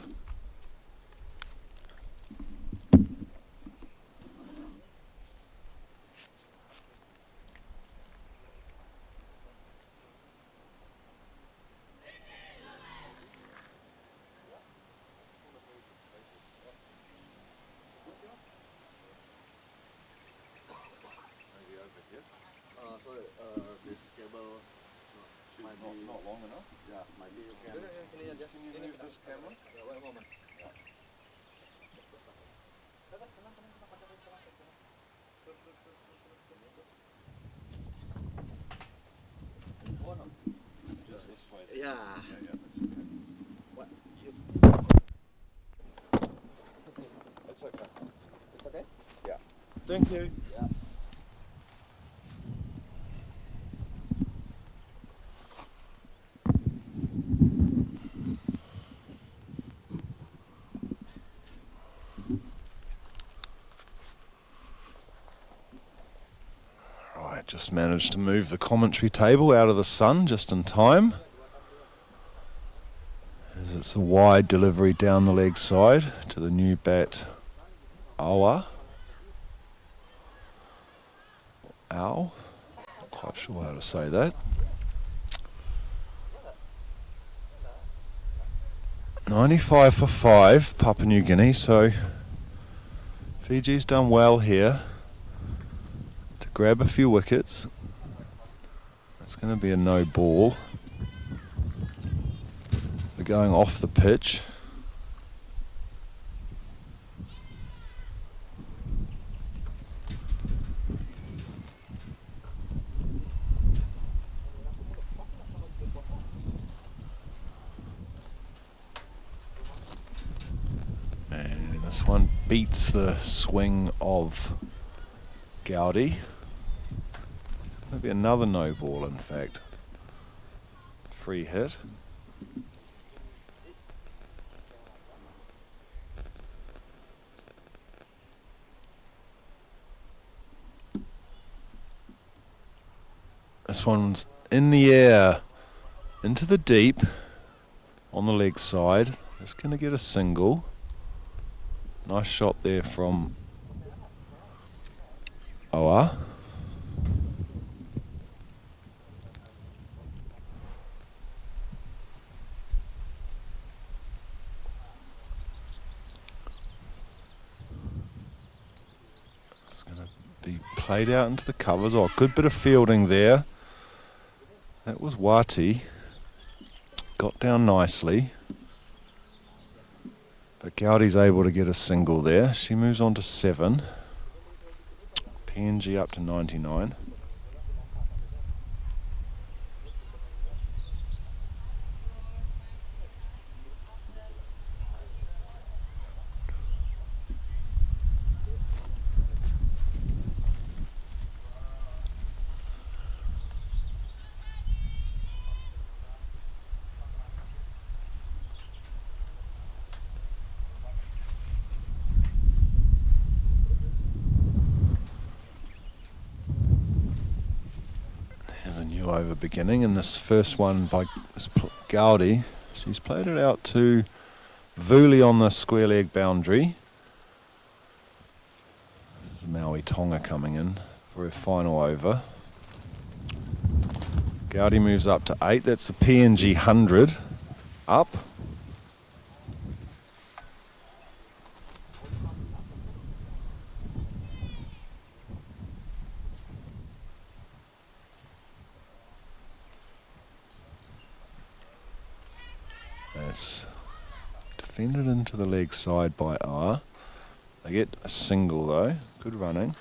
Not long enough. Yeah, maybe you can. Can you move this camera? Wait a moment. Just this way. Yeah. Yeah, that's okay. What? You... That's okay. It's okay? Yeah. Thank you. Yeah. Right, just managed to move the commentary table out of the sun just in time. As it's a wide delivery down the leg side to the new bat, Awa. Ow. Not quite sure how to say that. 95 for 5, Papua New Guinea, so Fiji's done well here to grab a few wickets. It's going to be a no ball. They're going off the pitch. And this one beats the swing of Gowdy. Maybe another no ball, in fact. Free hit. This one's in the air, into the deep, on the leg side. Just going to get a single. Nice shot there from Oa. It's going to be played out into the covers. Oh, good bit of fielding there. That was Wati. Got down nicely. But Gowdy's able to get a single there. She moves on to 7. PNG up to 99. There's a new over beginning, and this first one by Gowdy, she's played it out to Vuli on the square leg boundary. This is Maui Tonga coming in for her final over. Gowdy moves up to 8, that's the PNG 100 up. That's defended into the leg side by R. They get a single though. Good running.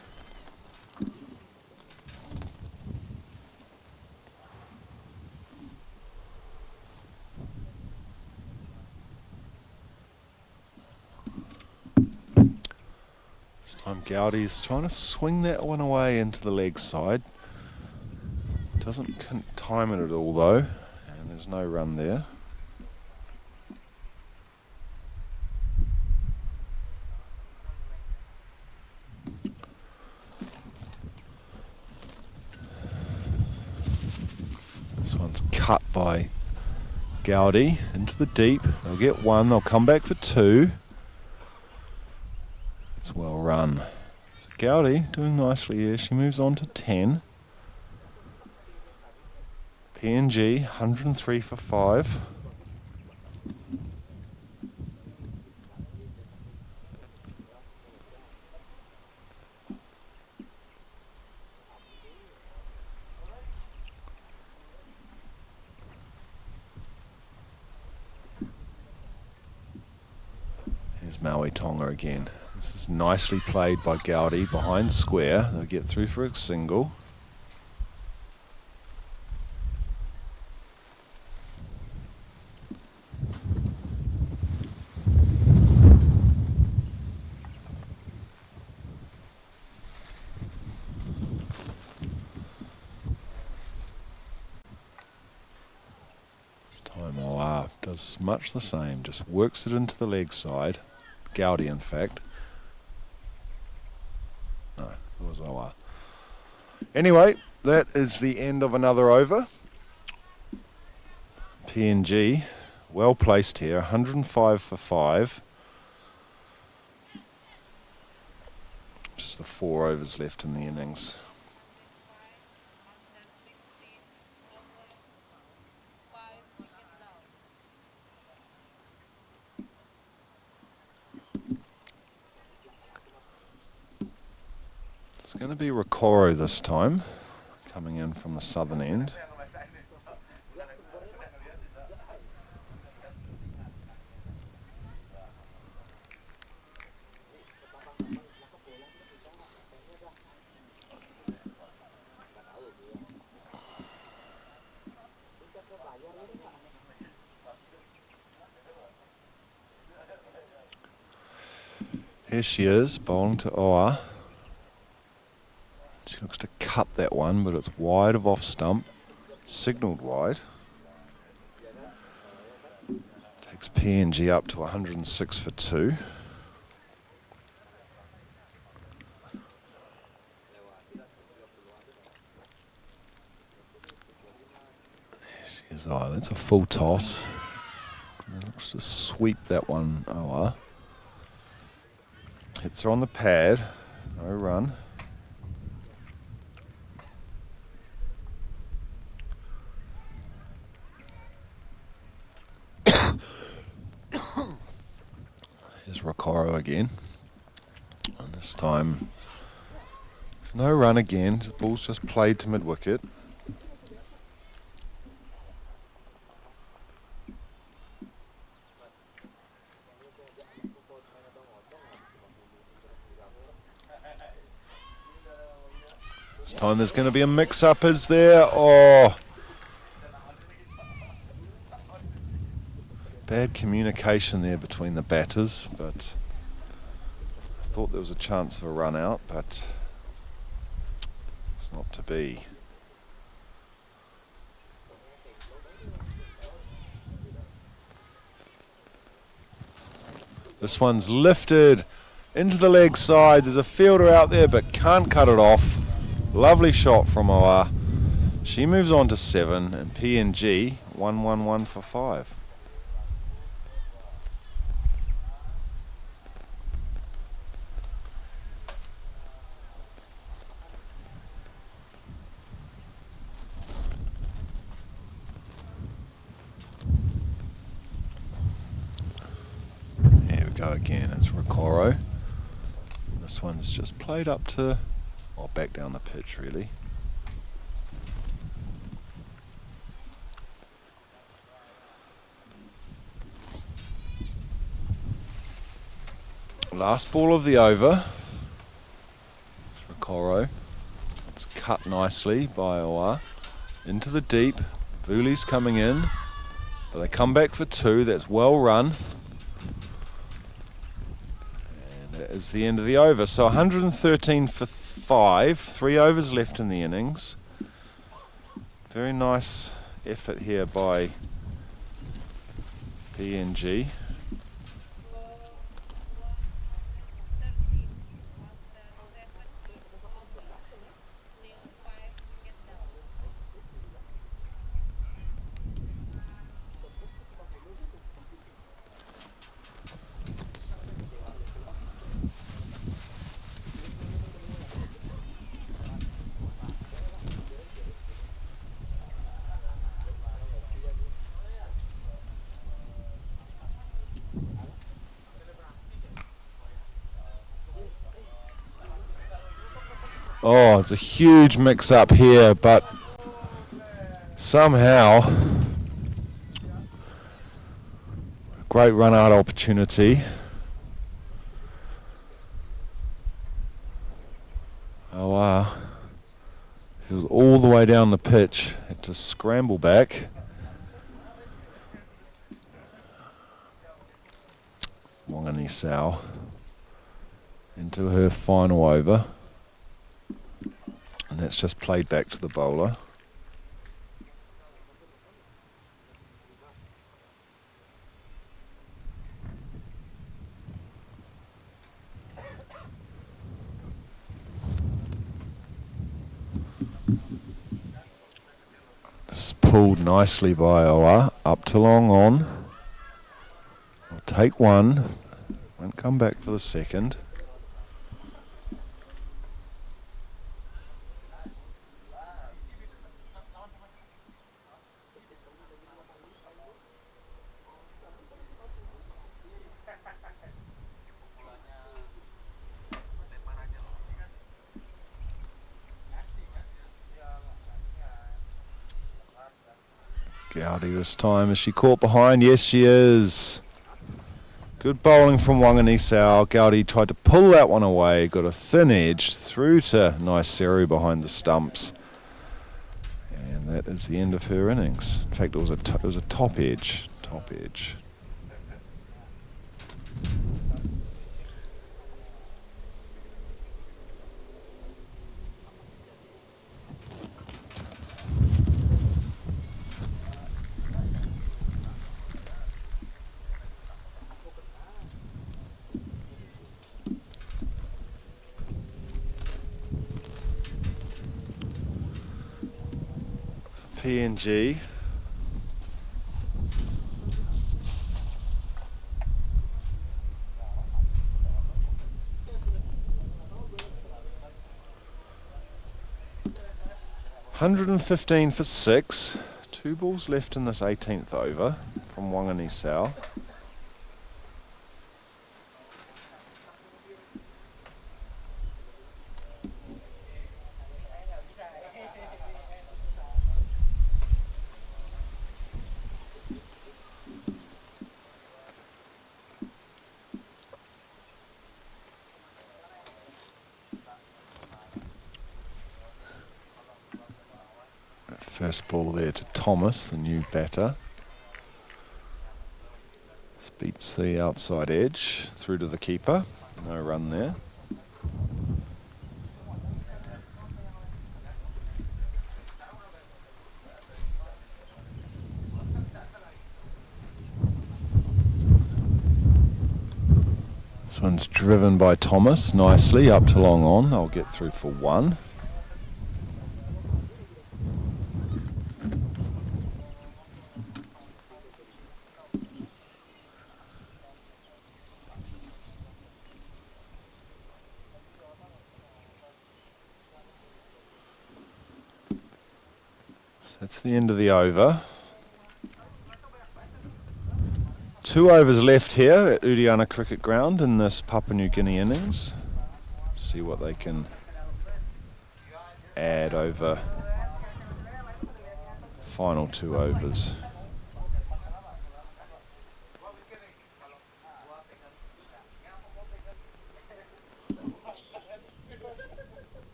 This time Gowdy's trying to swing that one away into the leg side. Doesn't time it at all though, and there's no run there. This one's cut by Gowdy into the deep. They'll get 1, they'll come back for 2. It's well run. So Gowdy doing nicely here. She moves on to 10. PNG 103 for 5. There's Maui Tonga again. This is nicely played by Gowdy behind square. They'll get through for a single. Oa does much the same, just works it into the leg side. Gowdy, in fact. No, it was Oa. Anyway, that is the end of another over. PNG, well placed here, 105 for 5. Just the 4 overs left in the innings. It's going to be Rokoro this time, coming in from the southern end. Here she is, bowling to Oa. She looks to cut that one, but it's wide of off stump. Signalled wide. Takes PNG up to 106 for 2. There she is. Oh, that's a full toss. Looks to sweep that one. Oa. Hits her on the pad. No run. Here's Rokoro again. And this time, there's no run again. The ball's just played to mid-wicket. This time there's going to be a mix-up, is there? Oh! Bad communication there between the batters, but I thought there was a chance of a run out, but it's not to be. This one's lifted into the leg side. There's a fielder out there, but can't cut it off. Lovely shot from Oa. She moves on to 7, and PNG 111 for 5. Here we go again. It's Rokoro. This one's just played up to, or back down the pitch really. Last ball of the over. It's Rokoro. It's cut nicely by Oa. Into the deep. Vuli's coming in. But they come back for 2. That's well run. And that is the end of the over. So 113 for 5. 3 overs left in the innings. Very nice effort here by PNG. Oh, it's a huge mix-up here, but somehow great run-out opportunity. He was all the way down the pitch, had to scramble back. Wangani Sao into her final over. And that's just played back to the bowler. This is pulled nicely by Oa. Up to long on. I'll take one. Won't come back for the second. Gowdy this time. Is she caught behind? Yes, she is. Good bowling from Wangani Sao. Gowdy tried to pull that one away. Got a thin edge through to Naiseru behind the stumps. And that is the end of her innings. In fact, it was a top edge. Top edge. PNG. $115 for 6. 2 balls left in this 18th over from Wangani Sao. First ball there to Thomas, the new batter. This beats the outside edge through to the keeper. No run there. This one's driven by Thomas nicely up to long on. I'll get through for 1. That's the end of the over. 2 overs left here at Udiana Cricket Ground in this Papua New Guinea innings. See what they can add over the final 2 overs.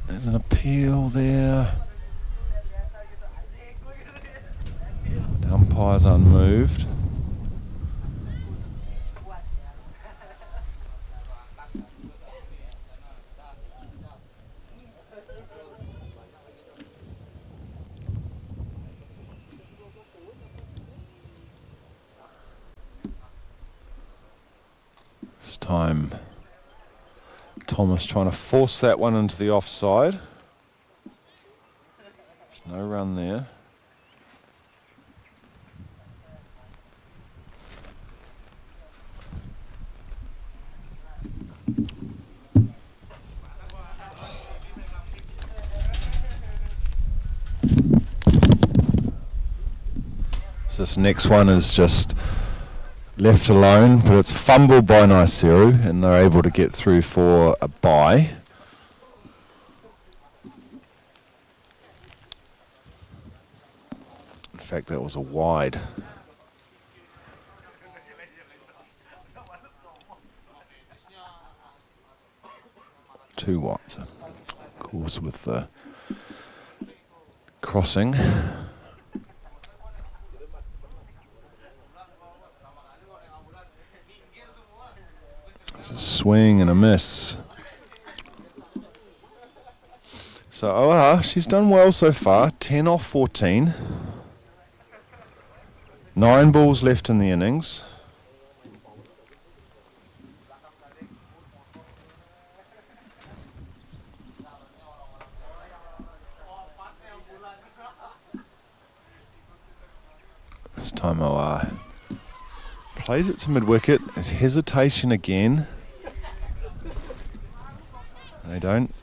There's an appeal there. The umpire's unmoved. This time Thomas trying to force that one into the offside. There's no run there. So this next one is just left alone, but it's fumbled by Naiseru and they're able to get through for a bye. In fact, that was a wide. Two wides. Of course, with the crossing. It's a swing and a miss. So Oaha, she's done well so far. 10 off 14. 9 balls left in the innings. This time Oaha plays it to mid-wicket. There's hesitation again. They don't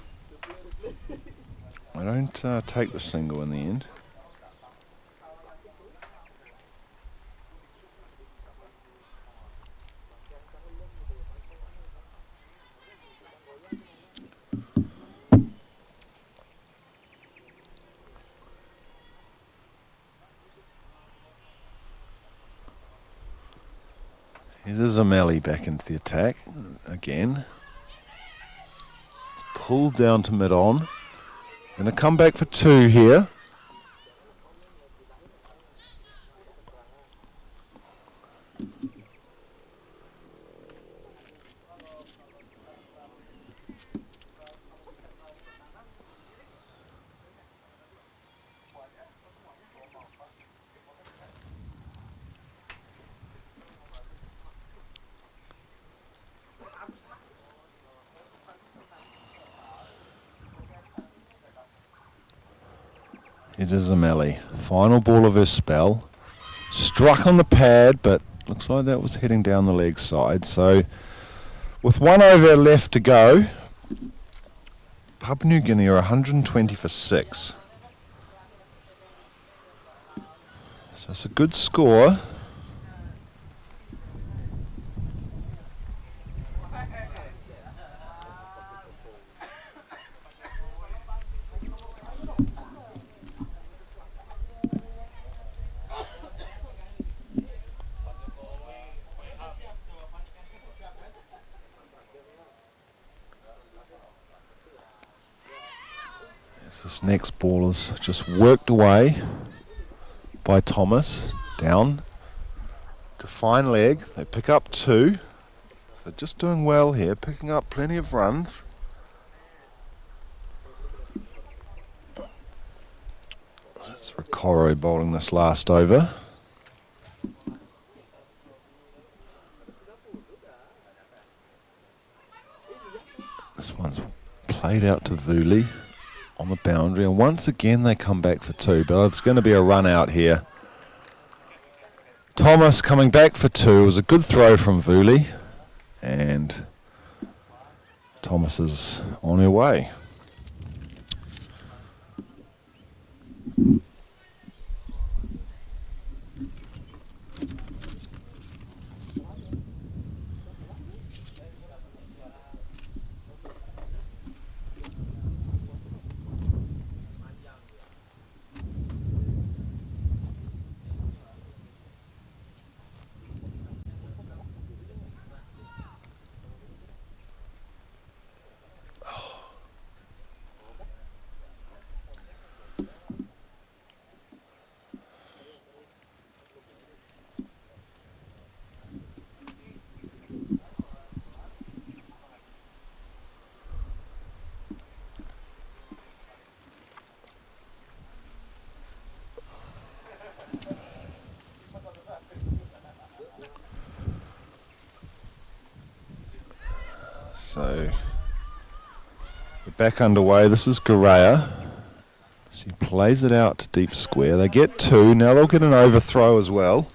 take the single in the end. Here's Zameli back into the attack again. It's pulled down to mid-on. Going to come back for 2 here. Here's Zameli. Final ball of her spell. Struck on the pad, but looks like that was heading down the leg side. So with 1 over left to go, Papua New Guinea are 120 for 6. So it's a good score. This next ball is just worked away by Thomas. Down to fine leg. They pick up 2. So just doing well here, picking up plenty of runs. That's Ricoro bowling this last over. This one's played out to Vuli on the boundary, and once again they come back for 2, but it's going to be a run out here. Thomas coming back for 2. It was a good throw from Vuli, and Thomas is on her way. So we're back underway. This is Garea. She plays it out to deep square. They get 2. Now they'll get an overthrow as well.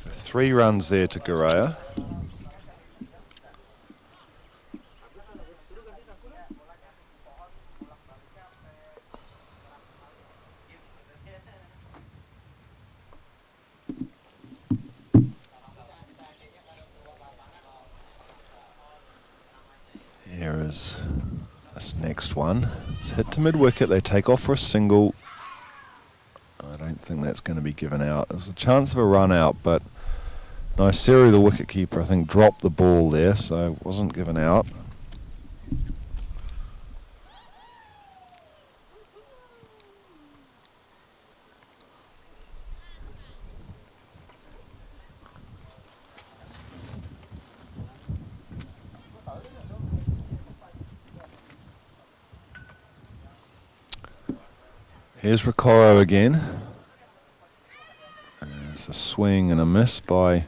3 runs there to Garea. Here is this next one. It's hit to mid-wicket. They take off for a single. don't think that's going to be given out. There's a chance of a run out, but Naiseri, the wicketkeeper, I think dropped the ball there, so it wasn't given out. Here's Ricoro again. It's a swing and a miss by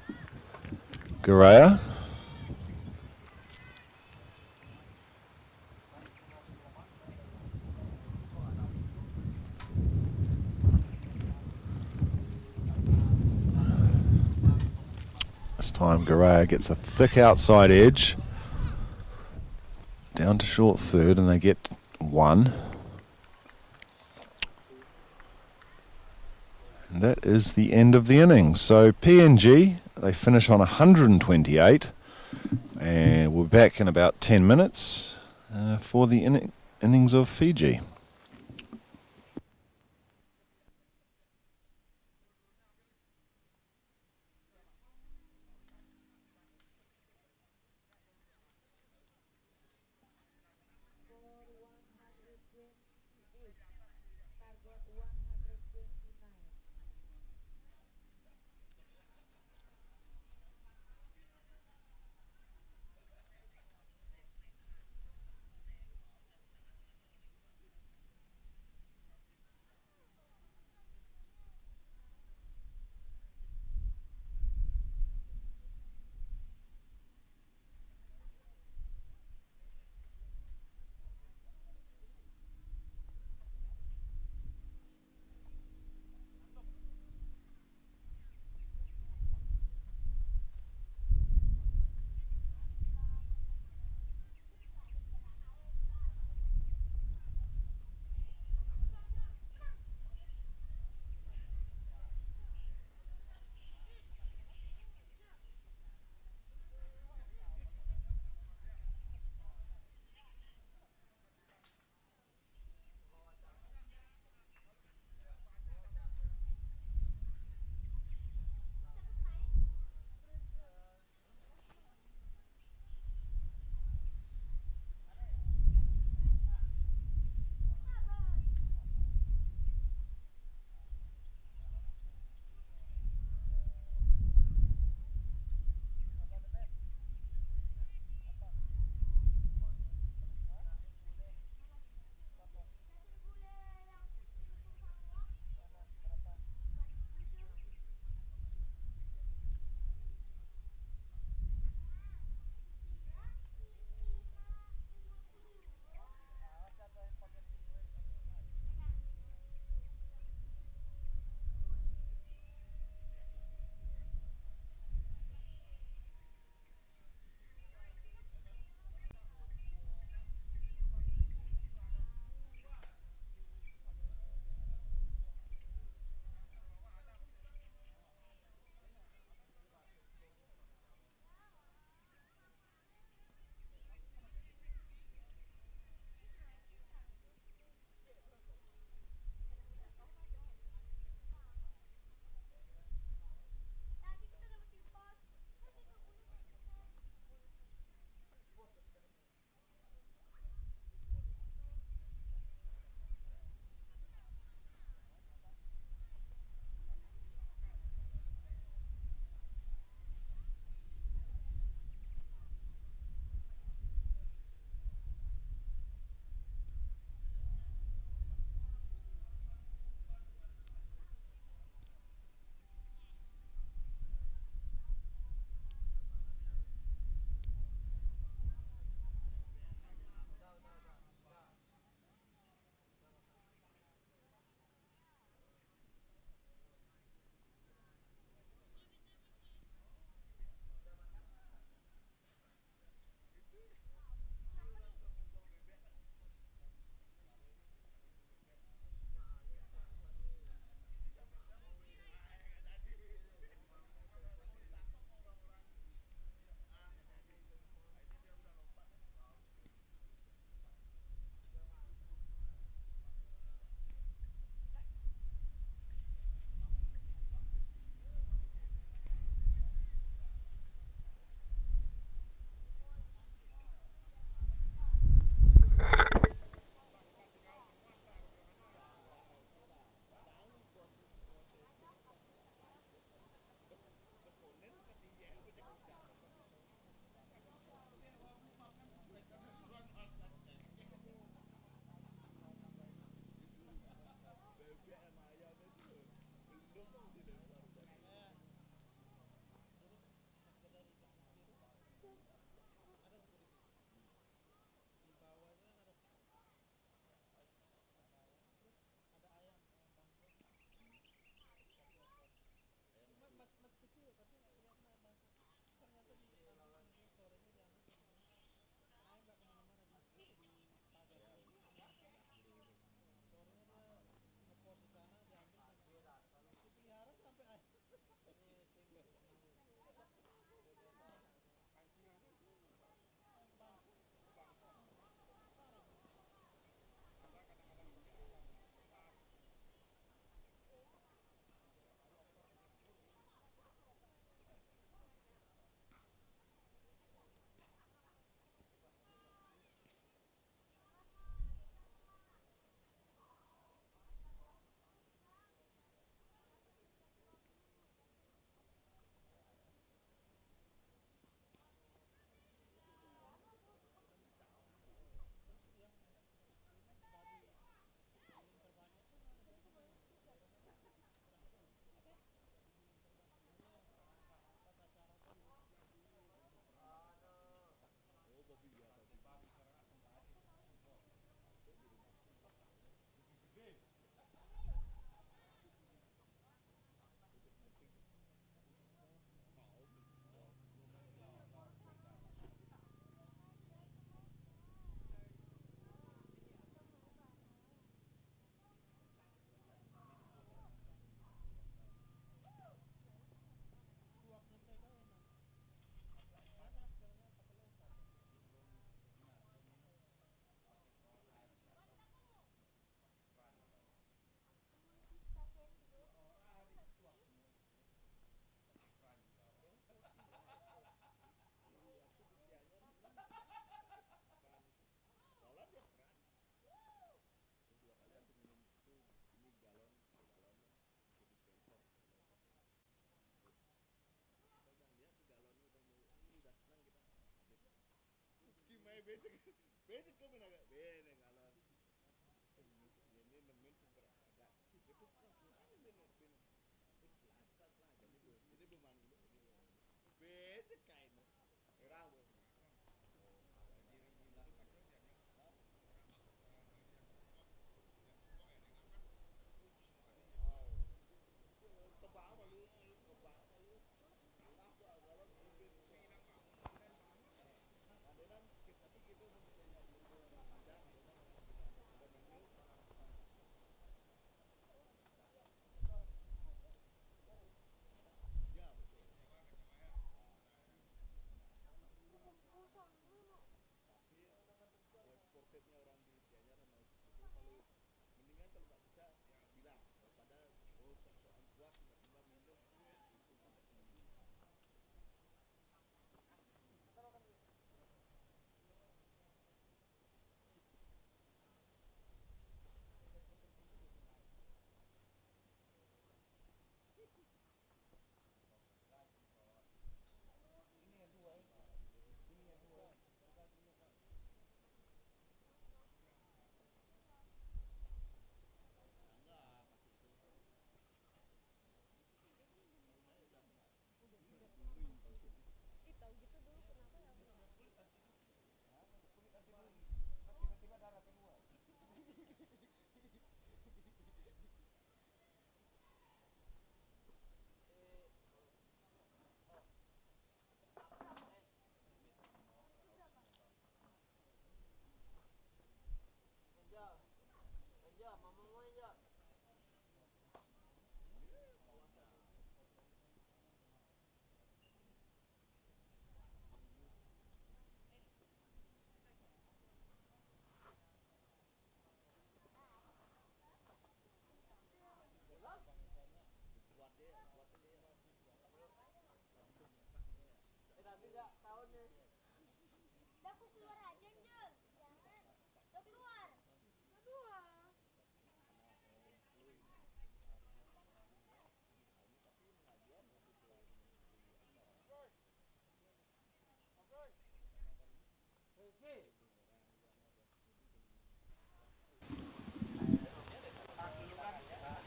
Garea. This time Garea gets a thick outside edge. Down to short third, and they get one. And that is the end of the innings. So PNG, they finish on 128, and we're back in about 10 minutes for the innings of Fiji.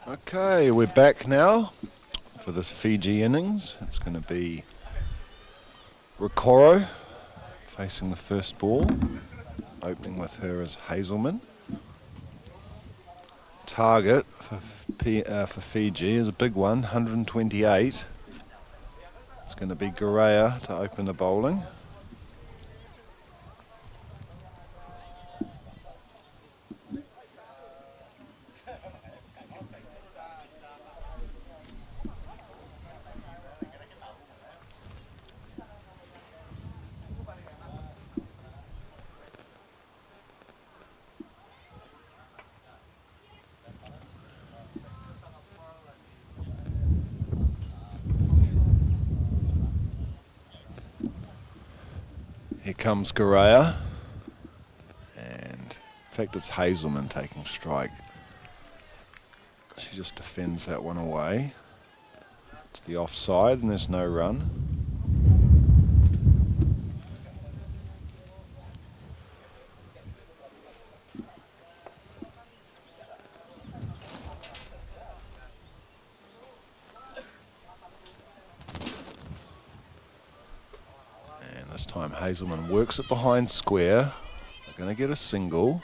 Okay, we're back now for this Fiji innings. It's going to be Ricoro facing the first ball, opening with her as Hazelman. Target for Fiji is a big one, 128. It's going to be Gourea to open the bowling. Here comes Gourea, and in fact it's Hazelman taking strike. She just defends that one away. It's the offside and there's no run. This time Hazelman works it behind square. They're going to get a single.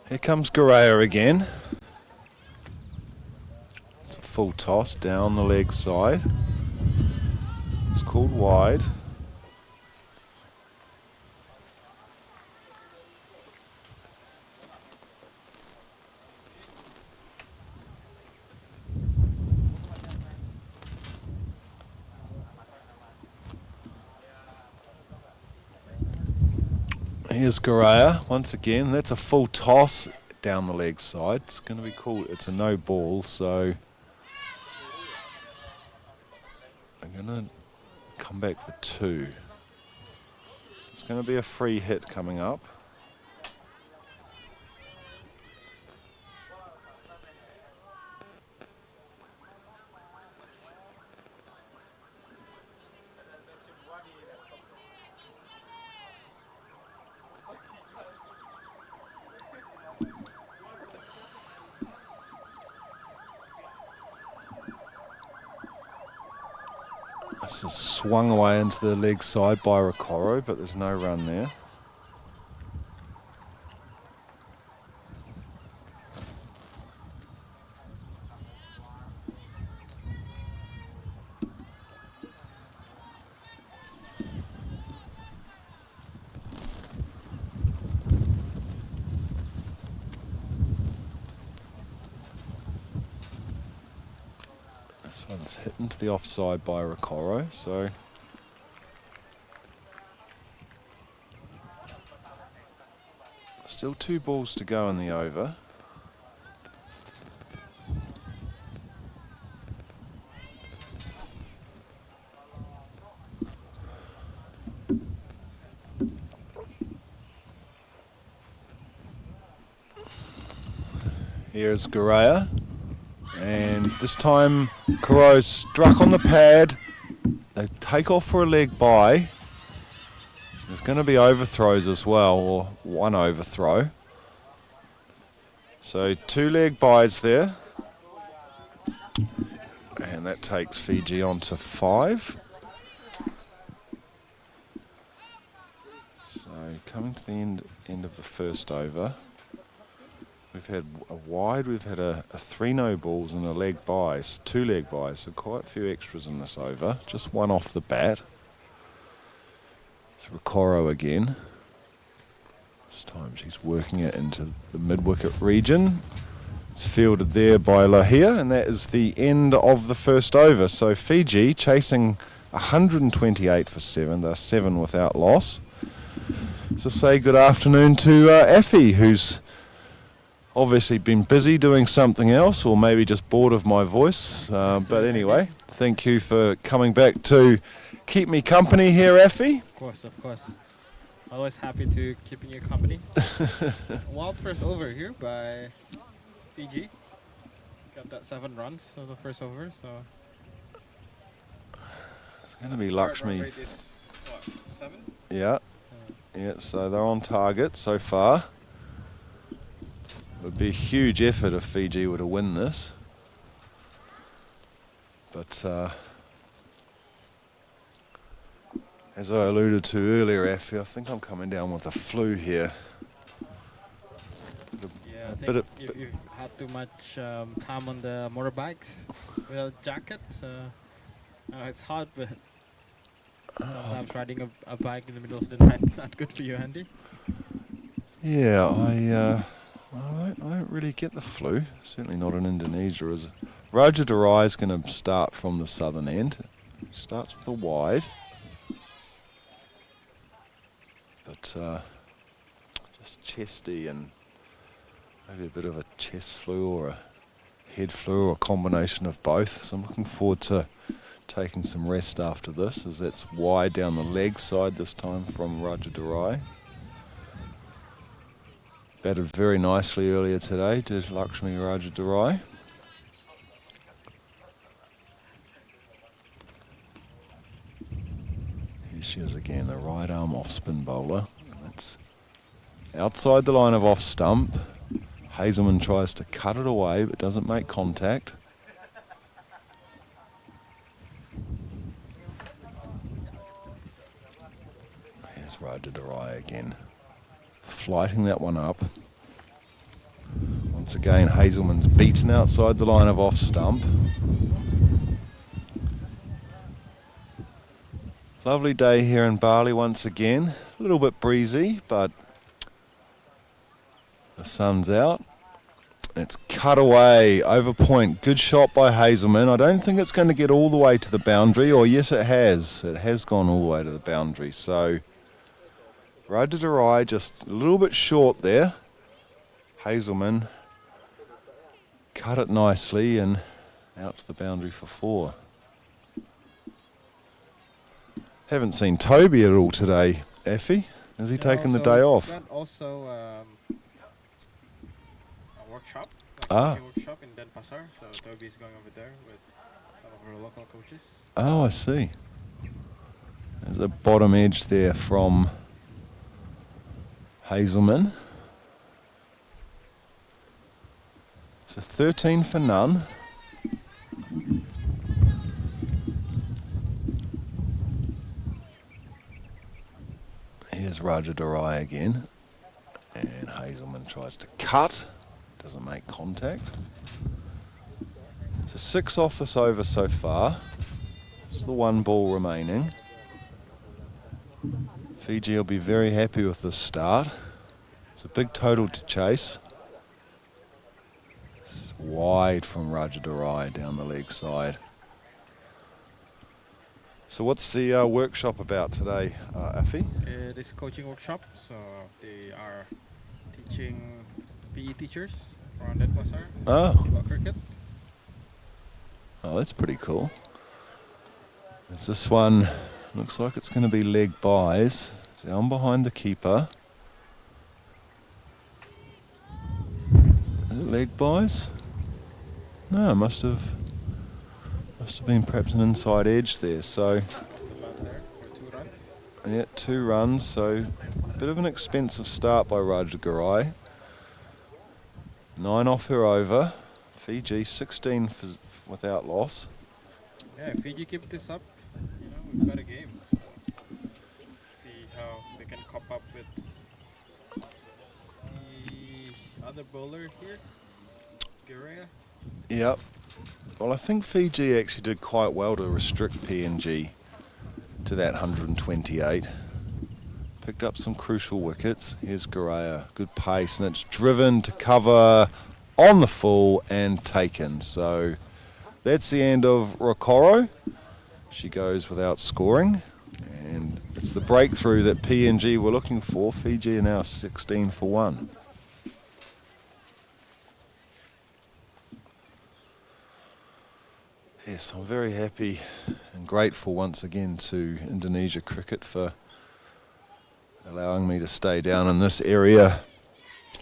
Here comes Gourea again. Full toss down the leg side. It's called wide. Here's Gourea once again. That's a full toss down the leg side. It's going to be called, it's a no ball, so Gonna come back for 2. It's going to be a free hit coming up. This is swung away into the leg side by Ricoro, but there's no run there. This one's hit into the offside by Ricoro, so still 2 balls to go in the over. Here's Gourea. And this time, Kuro struck on the pad. They take off for a leg bye. There's going to be overthrows as well, or 1 overthrow. So 2 leg byes there. And that takes Fiji on to 5. So coming to the end of the first over. We've had a wide, we've had a 3 no balls and a leg byes, 2 leg byes, so quite a few extras in this over. Just 1 off the bat. It's Ricoro again. This time she's working it into the mid-wicket region. It's fielded there by Lahia, and that is the end of the first over. So Fiji chasing 128 for 7. They're 7 without loss. So say good afternoon to Afi, who's obviously been busy doing something else, or maybe just bored of my voice. But anyway, thank you for coming back to keep me company here, Afi. Of course. Always happy to keeping you company. Wild first over here by Fiji. Got that 7 runs on the first over, so It's going to be Lakshmi. Rate is, what, 7? Yeah, so they're on target so far. It would be a huge effort if Fiji were to win this. But as I alluded to earlier, Afi, I think I'm coming down with a flu here. Yeah, I think if you've had too much time on the motorbikes without jacket, it's hard, but sometimes riding a bike in the middle of the night not good for you, Andy. Yeah, I don't really get the flu. Certainly not in Indonesia. Roger Durai is going to start from the southern end. Starts with a wide. But just chesty and maybe a bit of a chest flu or a head flu or a combination of both. So I'm looking forward to taking some rest after this, as that's wide down the leg side this time from Roger Durai. Batted very nicely earlier today, did Lakshmi Rajadurai. Here she is again, the right arm off spin bowler. That's outside the line of off stump. Hazelman tries to cut it away but doesn't make contact. Here's Rajadurai again, flighting that one up. Once again, Hazelman's beaten outside the line of off stump. Lovely day here in Bali once again. A little bit breezy, but the sun's out. It's cut away over point. Good shot by Hazelman. I don't think it's going to get all the way to the boundary, or yes, it has. It has gone all the way to the boundary. So Rajadurai just a little bit short there. Hazelman cut it nicely and out to the boundary for 4. Haven't seen Toby at all today, Effie. Has he taken the day off? Got also a workshop, Ah. coaching workshop in Denpasar. So Toby's going over there with some of our local coaches. Oh, I see. There's a bottom edge there from Hazelman. So 13 for none. Here's Raja Durai again. And Hazelman tries to cut. Doesn't make contact. So 6 off this over so far. Just the 1 ball remaining. Fiji will be very happy with this start. It's a big total to chase. It's wide from Raja Durai down the leg side. So what's the workshop about today, Afi? This coaching workshop, so they are teaching PE teachers around Denpasar about cricket. Oh, that's pretty cool. There's this one, looks like it's going to be leg buys, down behind the keeper. Is it leg buys? No, must have been perhaps an inside edge there. So, There for 2 runs. yeah, 2 runs. So, a bit of an expensive start by Raja Durai. 9 off her over. Fiji 16 without loss. Yeah, if Fiji keep this up, we've got a game. So see how they can cop up with the other bowler here, Guerrera. Yep. Well, I think Fiji actually did quite well to restrict PNG to that 128. Picked up some crucial wickets. Here's Guerrera, good pace, and it's driven to cover on the full and taken. So that's the end of Rokoro. She goes without scoring, and it's the breakthrough that PNG were looking for. Fiji are now 16 for 1. Yes, I'm very happy and grateful once again to Indonesia Cricket for allowing me to stay down in this area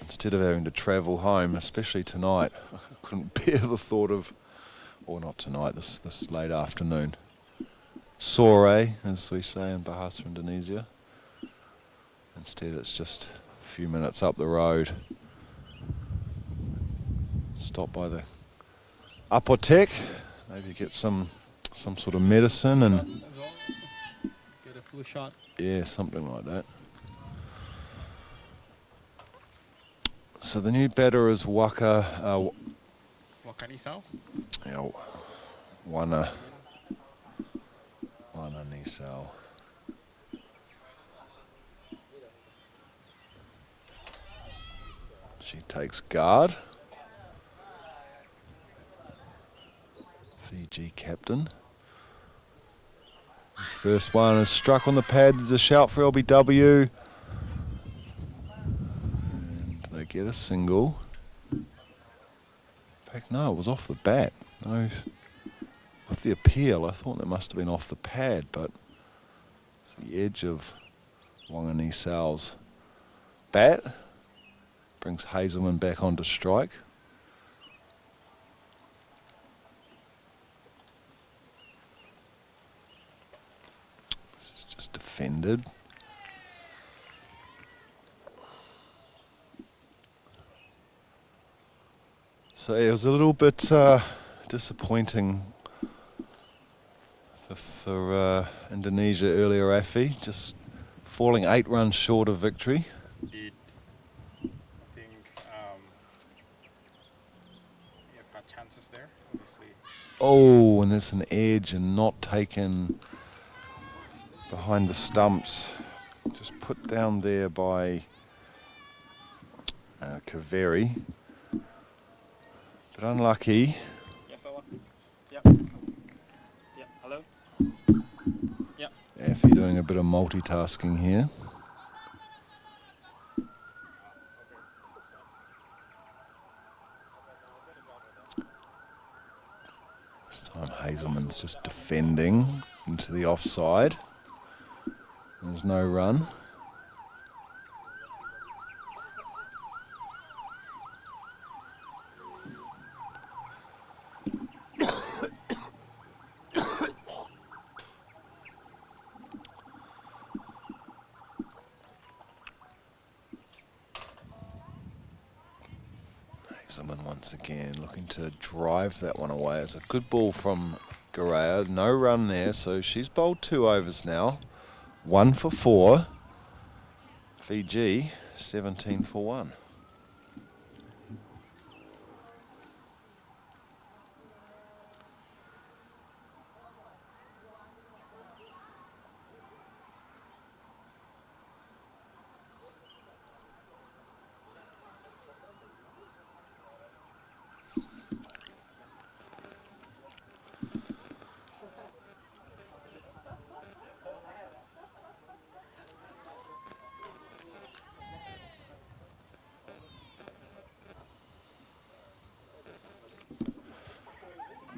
instead of having to travel home, especially tonight. I couldn't bear the thought of, or not tonight, this late afternoon. Sore, as we say in Bahasa Indonesia. Instead it's just a few minutes up the road. Stop by the apotek. Maybe get some sort of medicine and As well. Get a flu shot. yeah, something like that. So the new batter is Waka Wakanisau. Wana Nisal. She takes guard. Fiji captain. His first one is struck on the pad. There's a shout for LBW. And they get a single. In fact, no, it was off the bat. No, with the appeal, I thought that must have been off the pad, but it's the edge of Wangani Sal's bat. Brings Hazelman back onto strike. Just defended. So it was a little bit disappointing for Indonesia earlier, Afi, just falling 8 runs short of victory. Indeed. I think we have had chances there, obviously. Oh, and there's an edge and not taken behind the stumps. Just put down there by Kaveri. But unlucky. Yes, hello. Yep. Yep, hello. Yep. Afi doing a bit of multitasking here. This time Hazelman's just defending into the offside. There's no run. Hazelman once again looking to drive that one away. It's a good ball from Garea. No run there, so she's bowled 2 overs now. 1 for 4. Fiji 17 for 1.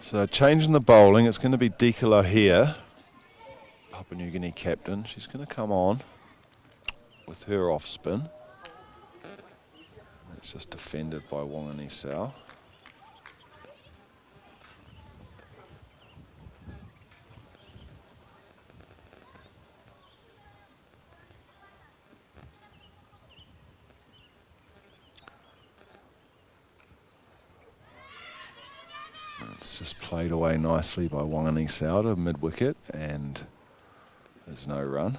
So changing the bowling, it's going to be Dekala here, Papua New Guinea captain. She's going to come on with her off spin. It's just defended by Wanganisau. It's just played away nicely by Wanganisau to mid-wicket, and there's no run.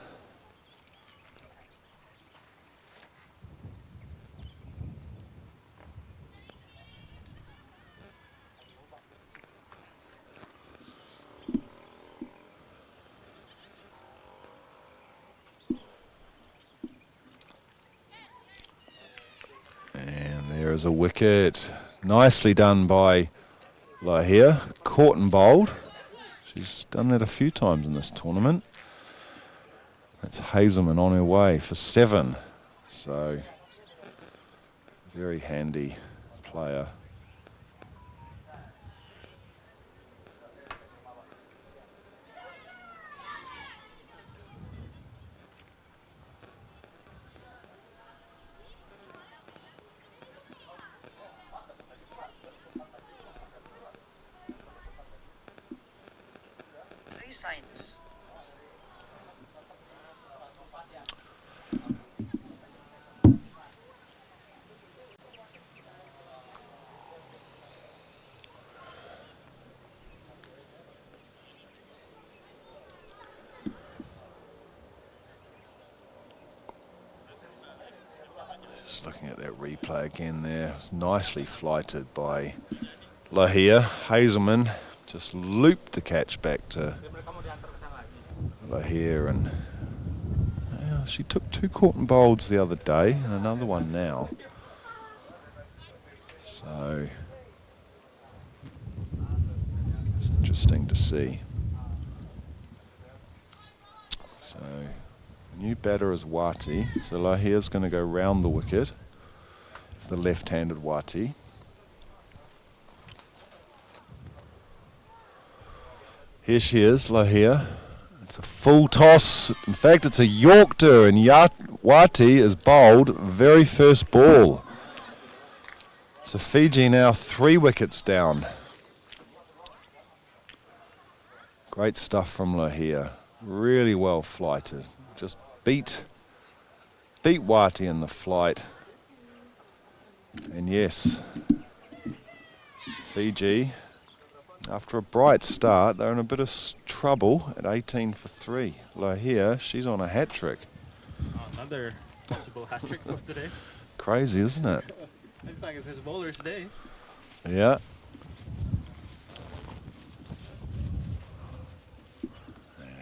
And there is a wicket. Nicely done by Lahir, caught and bowled. She's done that a few times in this tournament. That's Hazelman on her way for 7. So, very handy player. Signs. Just looking at that replay again there. It's nicely flighted by Lahir. Hazelman just looped the catch back to Lahir, and she took 2 caught and bowls the other day and another one now. So it's interesting to see. So new batter is Wati. So Lahir's going to go round the wicket. It's the left-handed Wati. Here she is, Lahir. It's a full toss. In fact, it's a Yorker, and Wati is bowled very first ball. So Fiji now 3 wickets down. Great stuff from Lahir. Really well flighted. Just beat Wati in the flight. And yes, Fiji, after a bright start, they're in a bit of trouble at 18 for 3. Lahir, she's on a hat-trick. Oh, another possible hat-trick for today. Crazy, isn't it? Looks like it's his bowler's day. Yeah.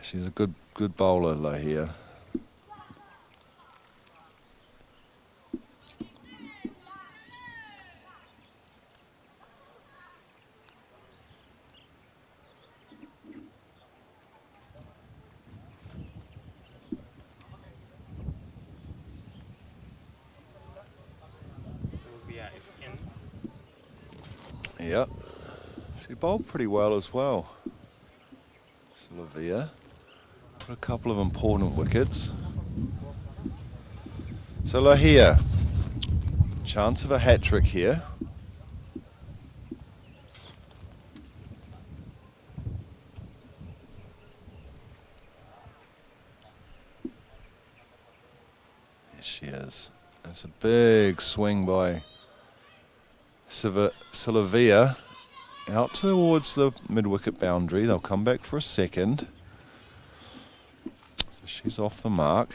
She's a good bowler, Lahir. Sylvia is in. Yep. She bowled pretty well as well, Sylvia. Got a couple of important wickets. So Lahia, chance of a hat-trick here. There she is. That's a big swing by Silavia out towards the mid-wicket boundary. They'll come back for a second. So she's off the mark.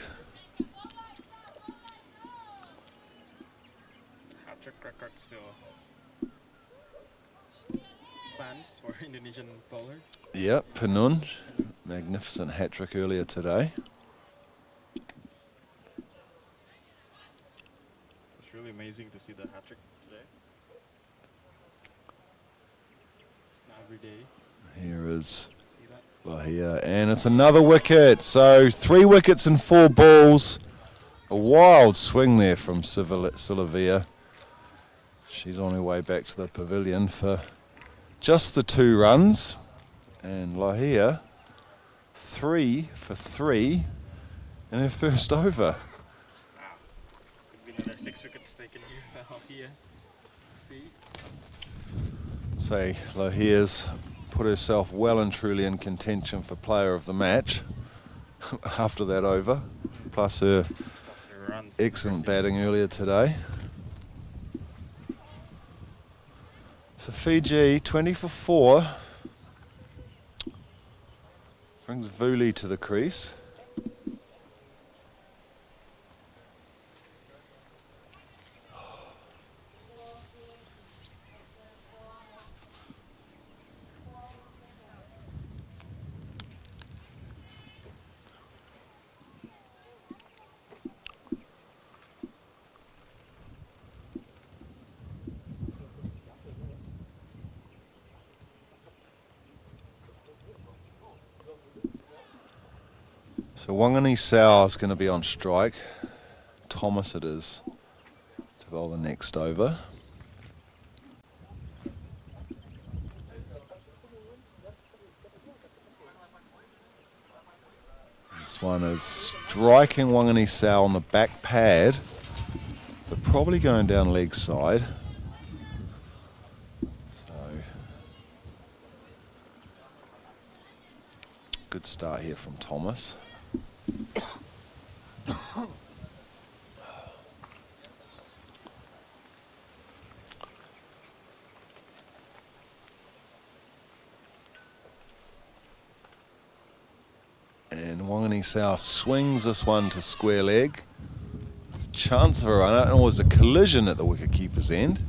Hat-trick record still stands for Indonesian bowler. Yep, Penun. Magnificent hat-trick earlier today. It's really amazing to see the hat-trick today. Not every day. Here is See that? Lahia, and it's another wicket. So 3 wickets and 4 balls. A wild swing there from Silavia. She's on her way back to the pavilion for just the 2 runs. And Lahia, 3 for 3 in her first over. Wow. Could be another 6 wickets taken here. See? Say Lahia's put herself well and truly in contention for player of the match after that over, plus her Runs. excellent batting earlier today. So Fiji 20 for 4 brings Vuli to the crease. So Wangani Sao is going to be on strike. Thomas it is to bowl the next over. This one is striking Wangani Sao on the back pad, but probably going down leg side. So good start here from Thomas. And Wangani Sao swings this one to square leg. There's a chance of a run out, and it was a collision at the wicketkeeper's end.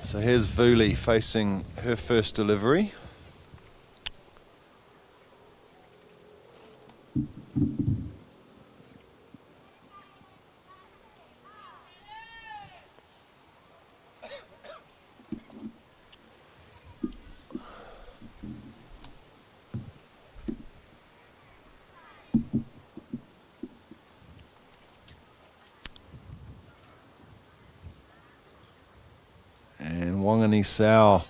So here's Vuli facing her first delivery. And Wangani Sao,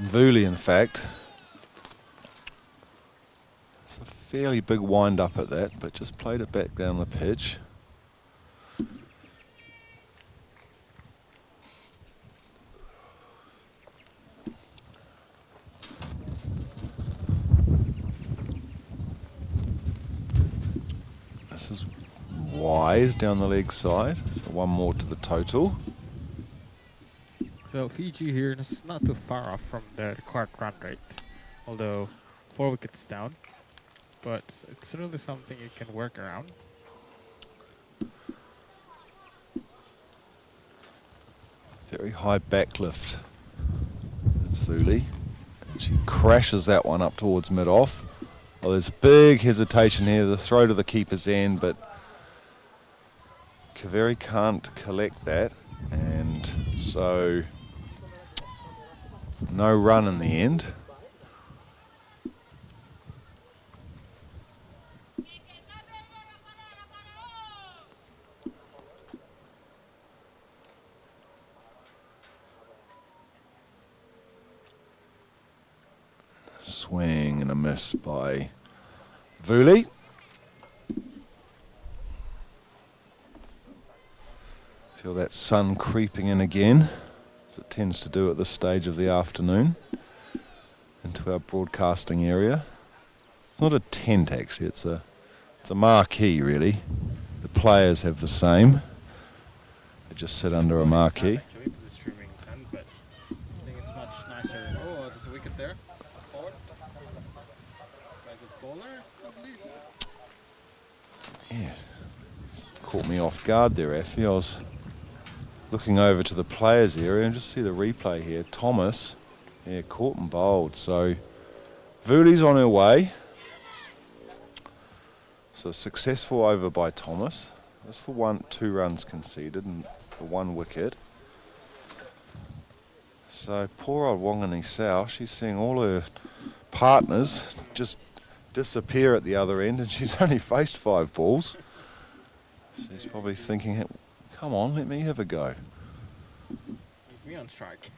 Vuli in fact, it's a fairly big wind up at that, but just played it back down the pitch. This is wide down the leg side, so 1 more to the total. So Fiji here is not too far off from the required run rate, although 4 wickets down, but it's really something you can work around. Very high backlift. That's Vuli. And she crashes that one up towards mid-off. Well, there's big hesitation here, the throw to the keeper's end, but Kaveri can't collect that, and so No run in the end. Swing and a miss by Vuli. Feel that sun creeping in again, as it tends to do at this stage of the afternoon, into our broadcasting area. It's not a tent actually, it's a marquee really. The players have the same. They just sit under a marquee. Actually, to the streaming tent, but I think it's much nicer. Oh, there's a wicket there. Forward. By the bowler, I believe. Yeah, caught me off guard there, Effie. I was looking over to the players area and just see the replay here. Thomas, yeah, caught and bowled. So Vuli's on her way. So successful over by Thomas. That's the 2 runs conceded and the 1 wicket. So poor old Wangani Sao, she's seeing all her partners just disappear at the other end, and she's only faced 5 balls. She's probably thinking, come on, let me have a go. Keep me on strike.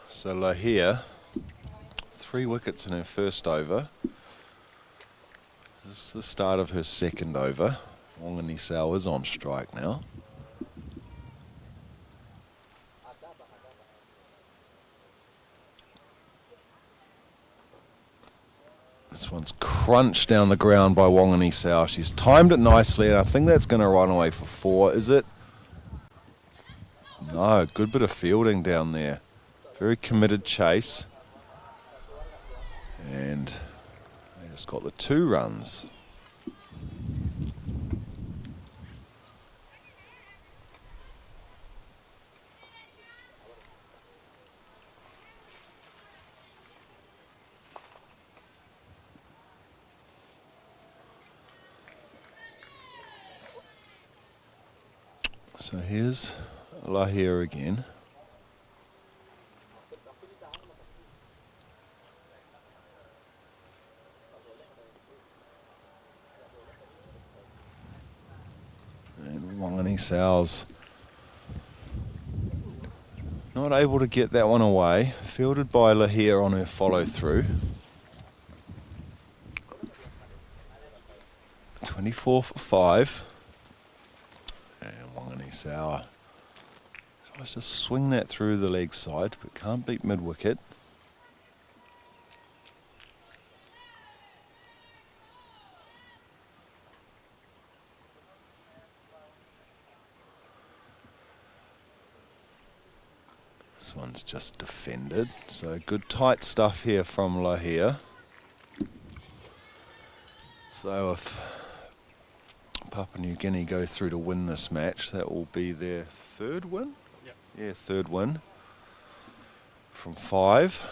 So Lahir, 3 wickets in her first over. This is the start of her second over. Wangani Sao is on strike now. This one's crunched down the ground by Wangani Sao. She's timed it nicely, and I think that's going to run away for 4. Is it? No, good bit of fielding down there. Very committed chase. And they just got the 2 runs. So here's Lahir again. And Wangani Sao's not able to get that one away. Fielded by Lahir on her follow through. 24 for 5. And Wangani Sao tries to swing that through the leg side, but can't beat mid wicket. This one's just defended, so good tight stuff here from Lahir. So if Papua New Guinea go through to win this match, that will be their 3rd win? Yep. Yeah, 3rd win from 5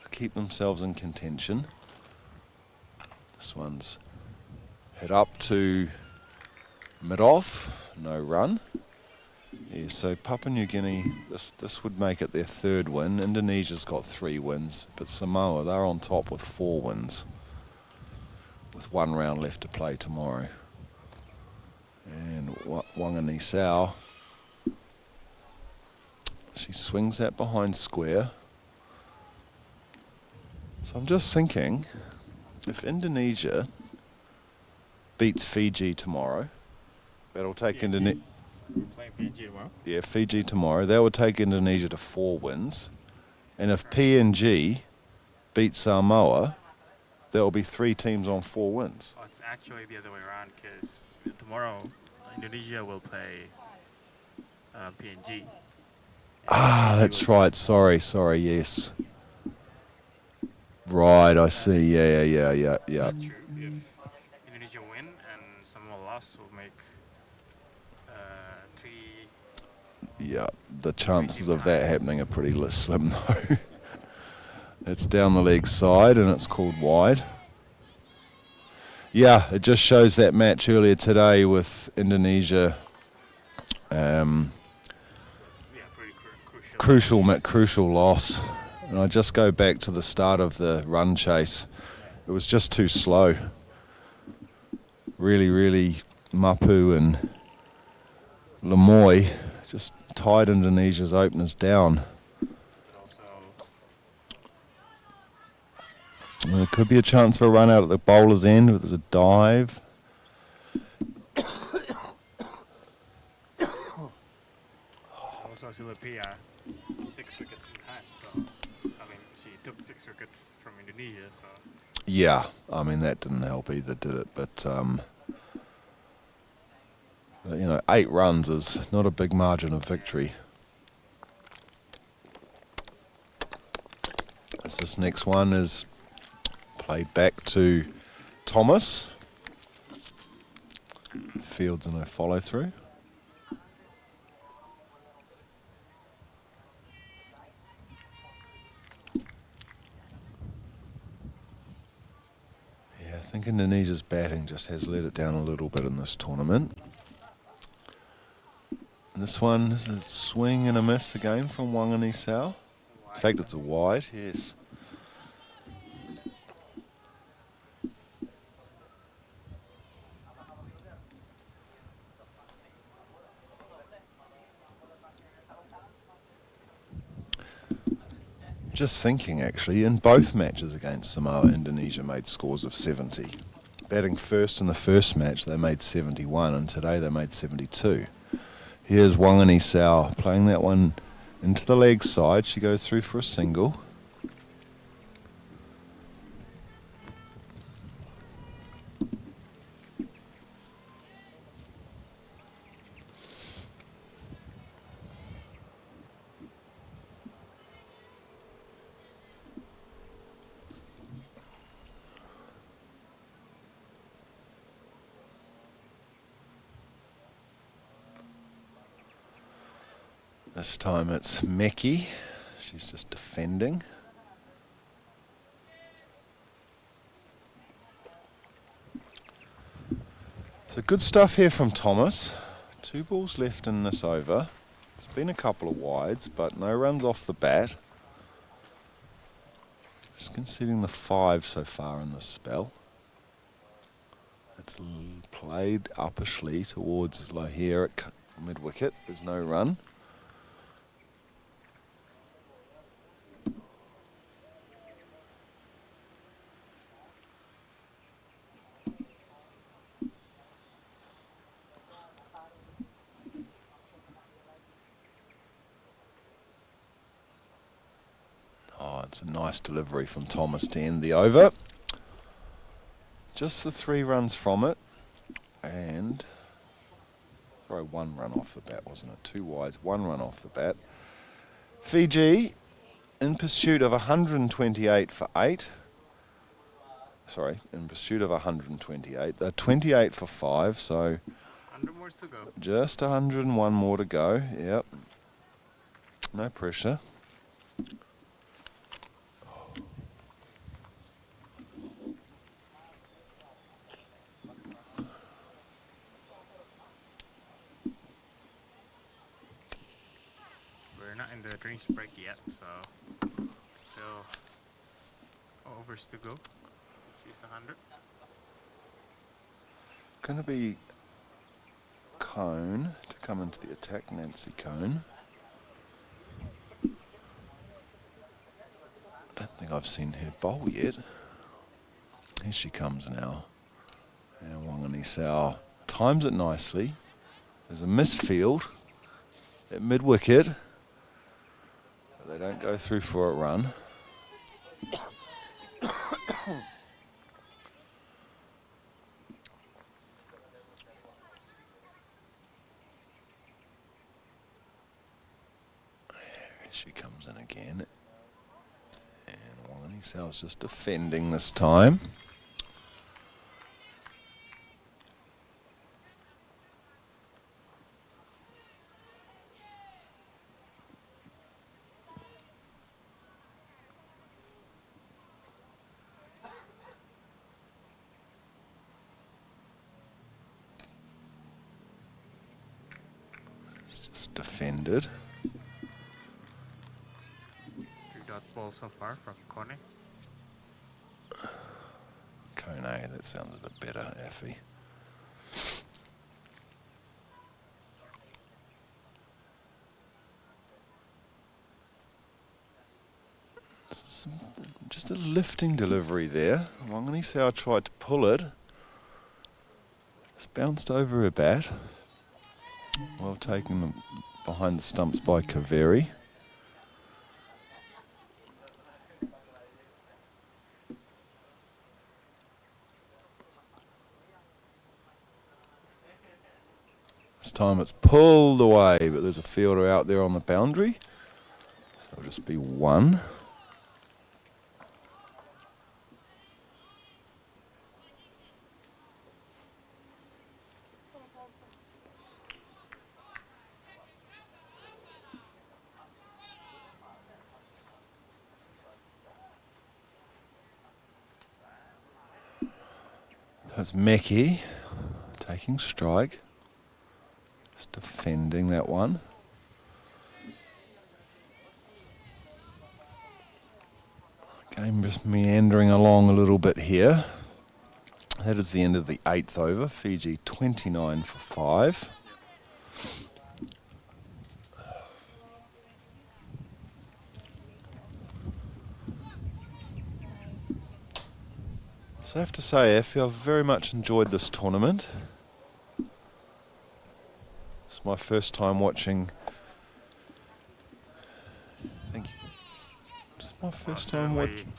to keep themselves in contention. This one's hit up to mid-off, no run. Yeah, so Papua New Guinea, this would make it their 3rd win. Indonesia's got 3 wins, but Samoa, they're on top with 4 wins, with 1 round left to play tomorrow. And Wangani Sao, she swings that behind square. So I'm just thinking, if Indonesia beats Fiji tomorrow, that'll take Indonesia. We're playing Fiji tomorrow. Yeah, Fiji tomorrow. That would take Indonesia to 4 wins. And if PNG beats Samoa, there will be 3 teams on 4 wins. Oh, it's actually the other way around because tomorrow Indonesia will play PNG. Ah, that's right. Sorry, yes. Right, I see. Yeah. Not true. If Indonesia win and Samoa lost, will make 3. Yeah, the chances of that happening are pretty slim though. It's down the leg side and it's called wide. Yeah, it just shows that match earlier today with Indonesia. Yeah, pretty crucial. Crucial loss. And I just go back to the start of the run chase. It was just too slow. Really, Mapu and Lemoy just tied Indonesia's openers down. But also, There could be a chance for a run out at the bowler's end, but there's a dive. also Silapia, 6 wickets in hand. So, I mean, she took 6 wickets from Indonesia. So, Yeah, I mean, that didn't help either, did it? But, 8 runs is not a big margin of victory. As this next one is played back to Thomas. Fields and a follow through. Yeah, I think Indonesia's batting just has let it down a little bit in this tournament. And this one is a swing and a miss again from Wangani Sao. In fact, it's a wide, yes. Just thinking, actually, in both matches against Samoa, Indonesia made scores of 70. Batting first in the first match, they made 71, and today they made 72. Here's Wangani Sao playing that one into the leg side. She goes through for a single. This time it's Meki. She's just defending. So good stuff here from Thomas. 2 balls left in this over. It's been a couple of wides, but no runs off the bat. Just conceding the 5 so far in this spell. It's played uppishly towards Lahir at mid-wicket. There's no run. Oh, it's a nice delivery from Thomas to end the over. Just the 3 runs from it. And, sorry, 1 run off the bat, wasn't it? 2 wides, 1 run off the bat. Fiji in pursuit of 128 for 8. Sorry, in pursuit of 128. They're 28 for 5, so 100 more to go. just 101 more to go. Yep. No pressure. We're not in the drinks break yet, so still overs to go. She's 100. Going to be Cone to come into the attack, Nancy Cone. I don't think I've seen her bowl yet. Here she comes now. And Wangani Sao times it nicely. There's a misfield at mid-wicket. But they don't go through for a run. She comes in again. And Wangani Sao's just defending this time. It's just defended. 3-dot ball so far from Kone. Kone, that sounds a bit better, Effie. Just a lifting delivery there. Wanganisau tried to pull it. It's bounced over her bat. Well taken behind the stumps by Kaveri. This time it's pulled away, but there's a fielder out there on the boundary. So it'll just be one. That's Meki taking strike. Just defending that one. Game just meandering along a little bit here. That is the end of the 8th over. Fiji 29 for 5. So I have to say, Effie, I've very much enjoyed this tournament. It's my first time watching. Thank you. It's my first time watching.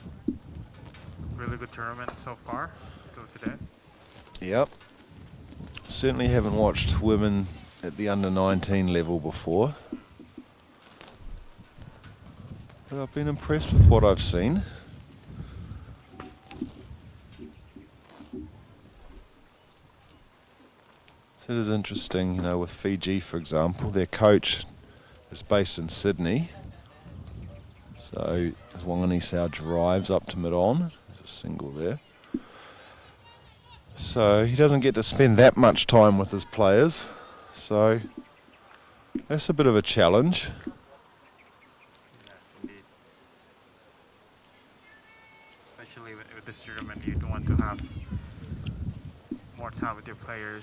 Really good tournament so far until today. Yep. Certainly haven't watched women at the under-19 level before. But I've been impressed with what I've seen. It is interesting, you know, with Fiji, for example, their coach is based in Sydney. So as Wanganisau drives up to mid-on, there's a single there. So he doesn't get to spend that much time with his players. So that's a bit of a challenge. Yeah, indeed. Especially with this tournament, you'd want to have more time with your players.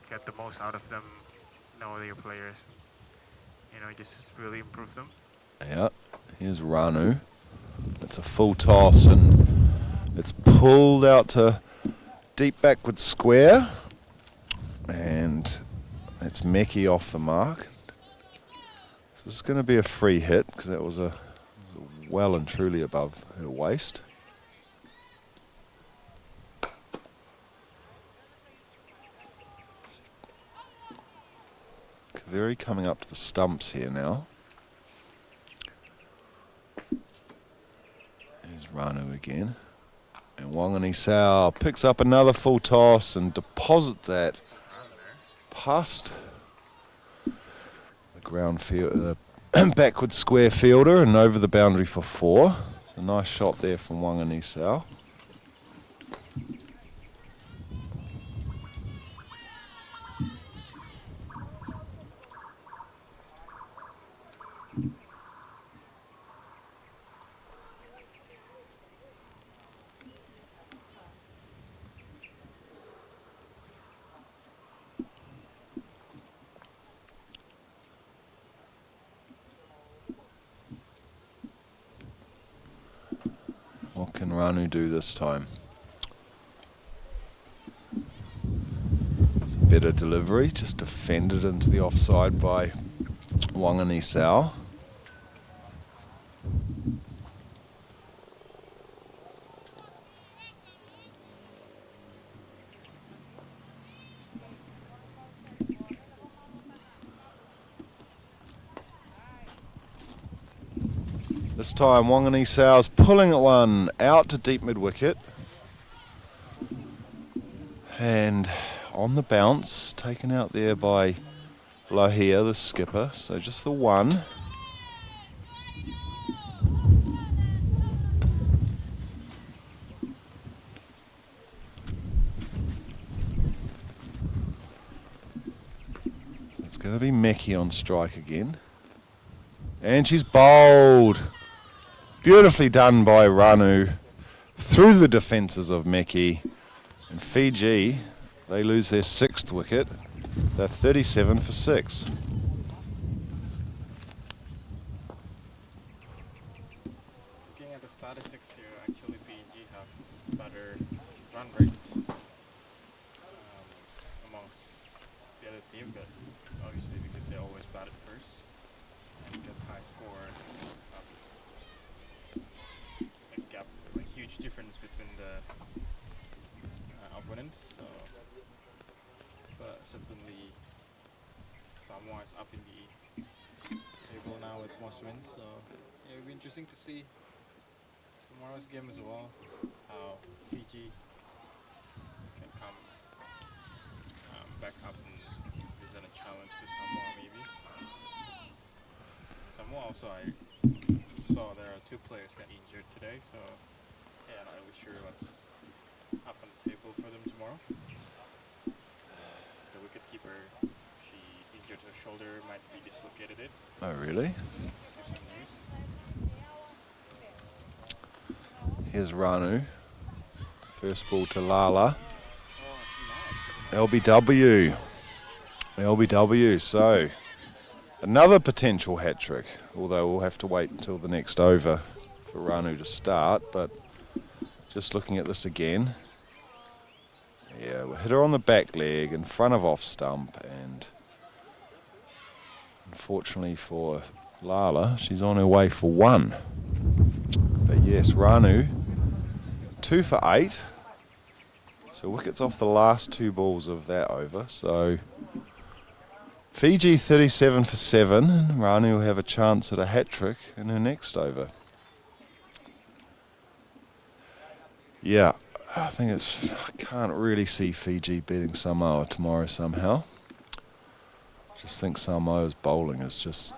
Get the most out of them, know your players, you know, just really improve them. Yeah, here's Ranu. It's a full toss and it's pulled out to deep backward square. And it's Meki off the mark. This is going to be a free hit because that was well and truly above her waist. Kaveri coming up to the stumps here now. There's Ranu again. And Wanganisau picks up another full toss and deposits that past the ground field, the backward square fielder and over the boundary for 4. It's a nice shot there from Wanganisau. What can Ranu do this time? It's a better delivery, just defended into the offside by Wanganisau. This time Wanganisau's pulling at one out to deep mid-wicket. And on the bounce, taken out there by Lahia, the skipper. So just the one. It's going to be Meki on strike again. And she's bowled. Beautifully done by Ranu through the defences of Meki. And Fiji, they lose their 6th wicket. They're 37 for 6. Looking at the statistics here, actually PNG have better run rate amongst the other team, but obviously because they always bat it first and get high score, a gap, a huge difference between the opponents. So, but certainly Samoa is up in the table now with most wins. So yeah, it'll be interesting to see tomorrow's game as well, how Fiji can come back up and present a challenge to Samoa maybe. Samoa also, I saw there are 2 players got injured today, so yeah, not really sure what's up on the table for them tomorrow. The wicketkeeper, she injured her shoulder, might be dislocated it. Oh, really? So, some news. Here's Ranu. First ball to Lala. Oh, actually LBW. LBW. So, another potential hat trick. Although we'll have to wait until the next over for Ranu to start. But just looking at this again. Yeah, we hit her on the back leg in front of off stump. And unfortunately for Lala, she's on her way for 1. But yes, Ranu, 2 for 8. So wickets off the last 2 balls of that over. So Fiji 37 for 7. And Ranu will have a chance at a hat trick in her next over. Yeah, I think I can't really see Fiji beating Samoa tomorrow somehow. Just think Samoa's bowling is just,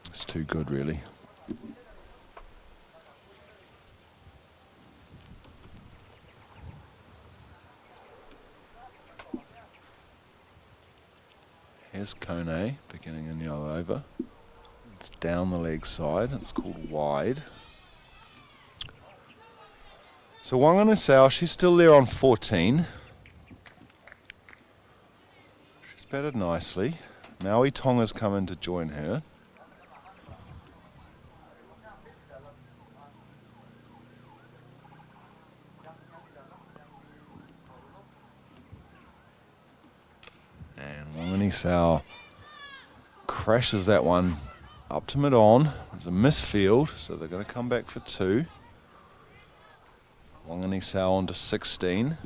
it's too good really. Here's Kone beginning a new over. It's down the leg side. It's called wide. So Wanganasau, she's still there on 14. She's batted nicely. Maui Tonga's come in to join her. And Wanganasau crashes that one up to mid-on. There's a misfield, so they're going to come back for 2. Wanganasau on to 16.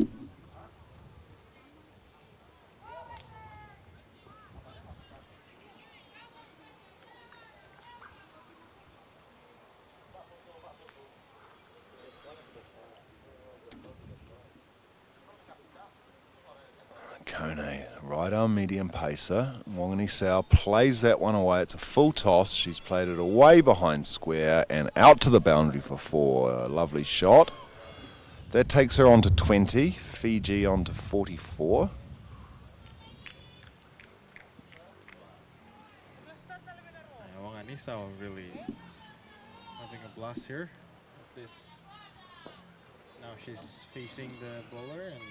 Kone, right arm medium pacer. Wanganasau plays that one away. It's a full toss. She's played it away behind square and out to the boundary for 4. A lovely shot. That takes her on to 20. Fiji on to 44. Wanganasau really having a blast here. At least now she's facing the bowler and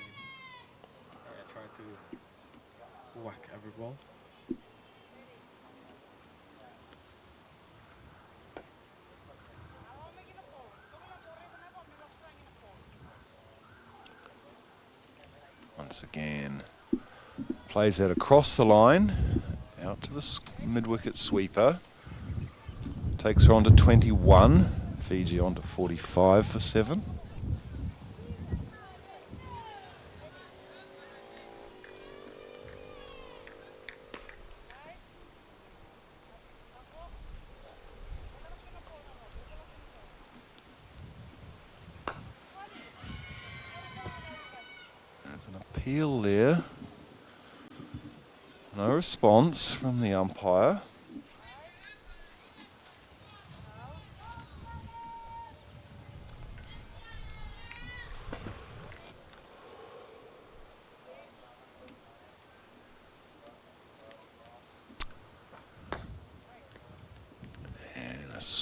try to whack every ball. Once again, plays that across the line, out to the mid-wicket sweeper. Takes her on to 21. Fiji on to 45 for 7. Appeal there. No response from the umpire.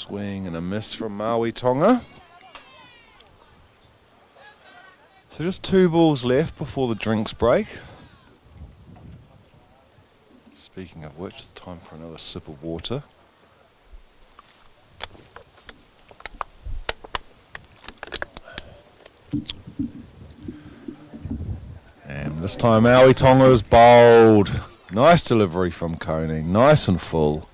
swing and a miss from Maui Tonga. So just 2 balls left before the drinks break. Speaking of which, it's time for another sip of water. And this time Maui Tonga is bowled. Nice delivery from Coney, nice and full.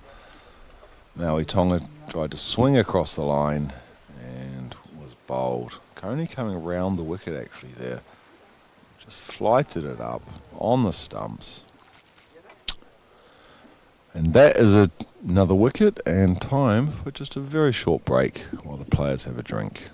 Maui Tonga tried to swing across the line and was bowled. Coney coming around the wicket actually there. Just flighted it up on the stumps. And that is another wicket and time for just a very short break while the players have a drink.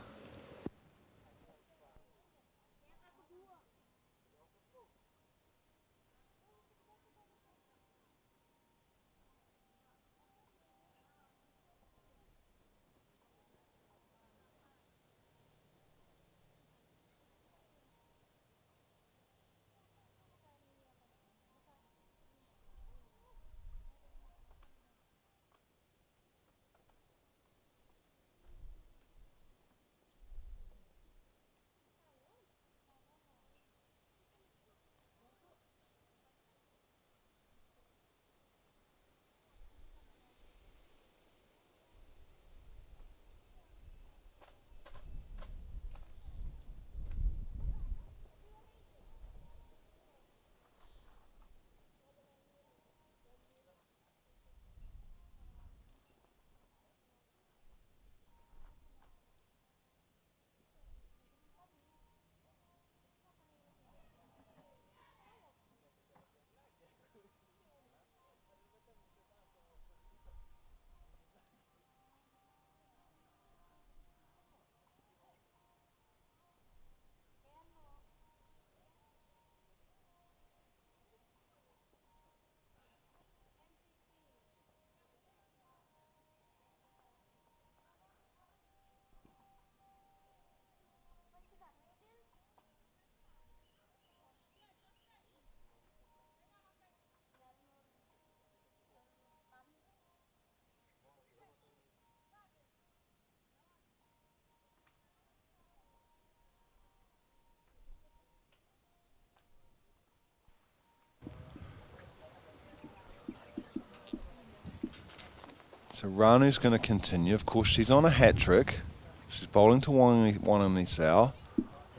So Ranu's going to continue. Of course, she's on a hat trick. She's bowling to Wanganisau,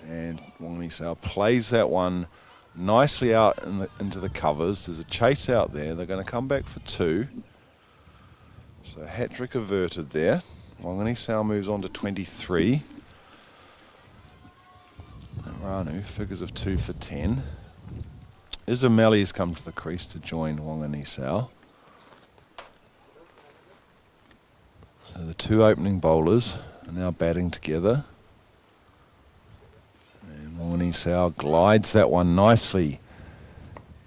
and Wanganisau plays that one nicely out into the covers. There's a chase out there. They're going to come back for 2. So hat trick averted there. Wanganisau moves on to 23. And Ranu figures of 2 for 10. Izameli's come to the crease to join Wanganisau. So the 2 opening bowlers are now batting together. And Wanganisau glides that one nicely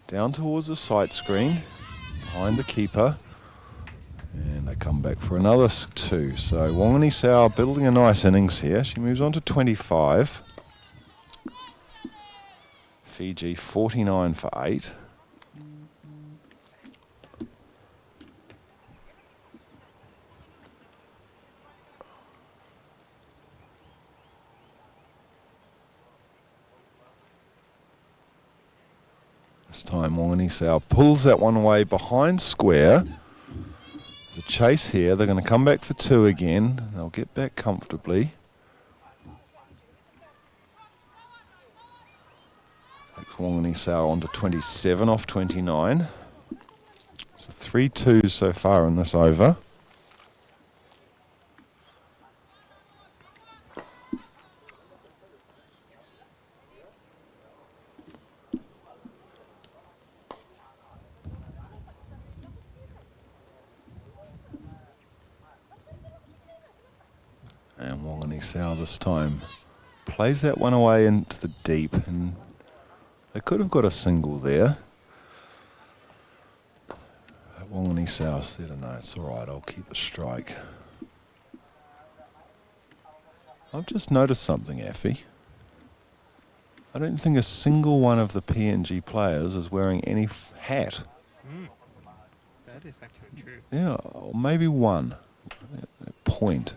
down towards the sight screen, behind the keeper. And they come back for another 2. So Wanganisau building a nice innings here. She moves on to 25. Fiji 49 for 8. This time Wanganisau pulls that one away behind square. There's a chase here. They're going to come back for 2 again. They'll get back comfortably. Takes Wanganisau on to 27 off 29. So 3 2s so far in this over. And Wanganisau this time plays that one away into the deep, and they could have got a single there. But Wanganisau said, no, it's all right, I'll keep the strike. I've just noticed something, Effie. I don't think a single one of the PNG players is wearing any hat. That is actually true. Yeah, or maybe one. That point.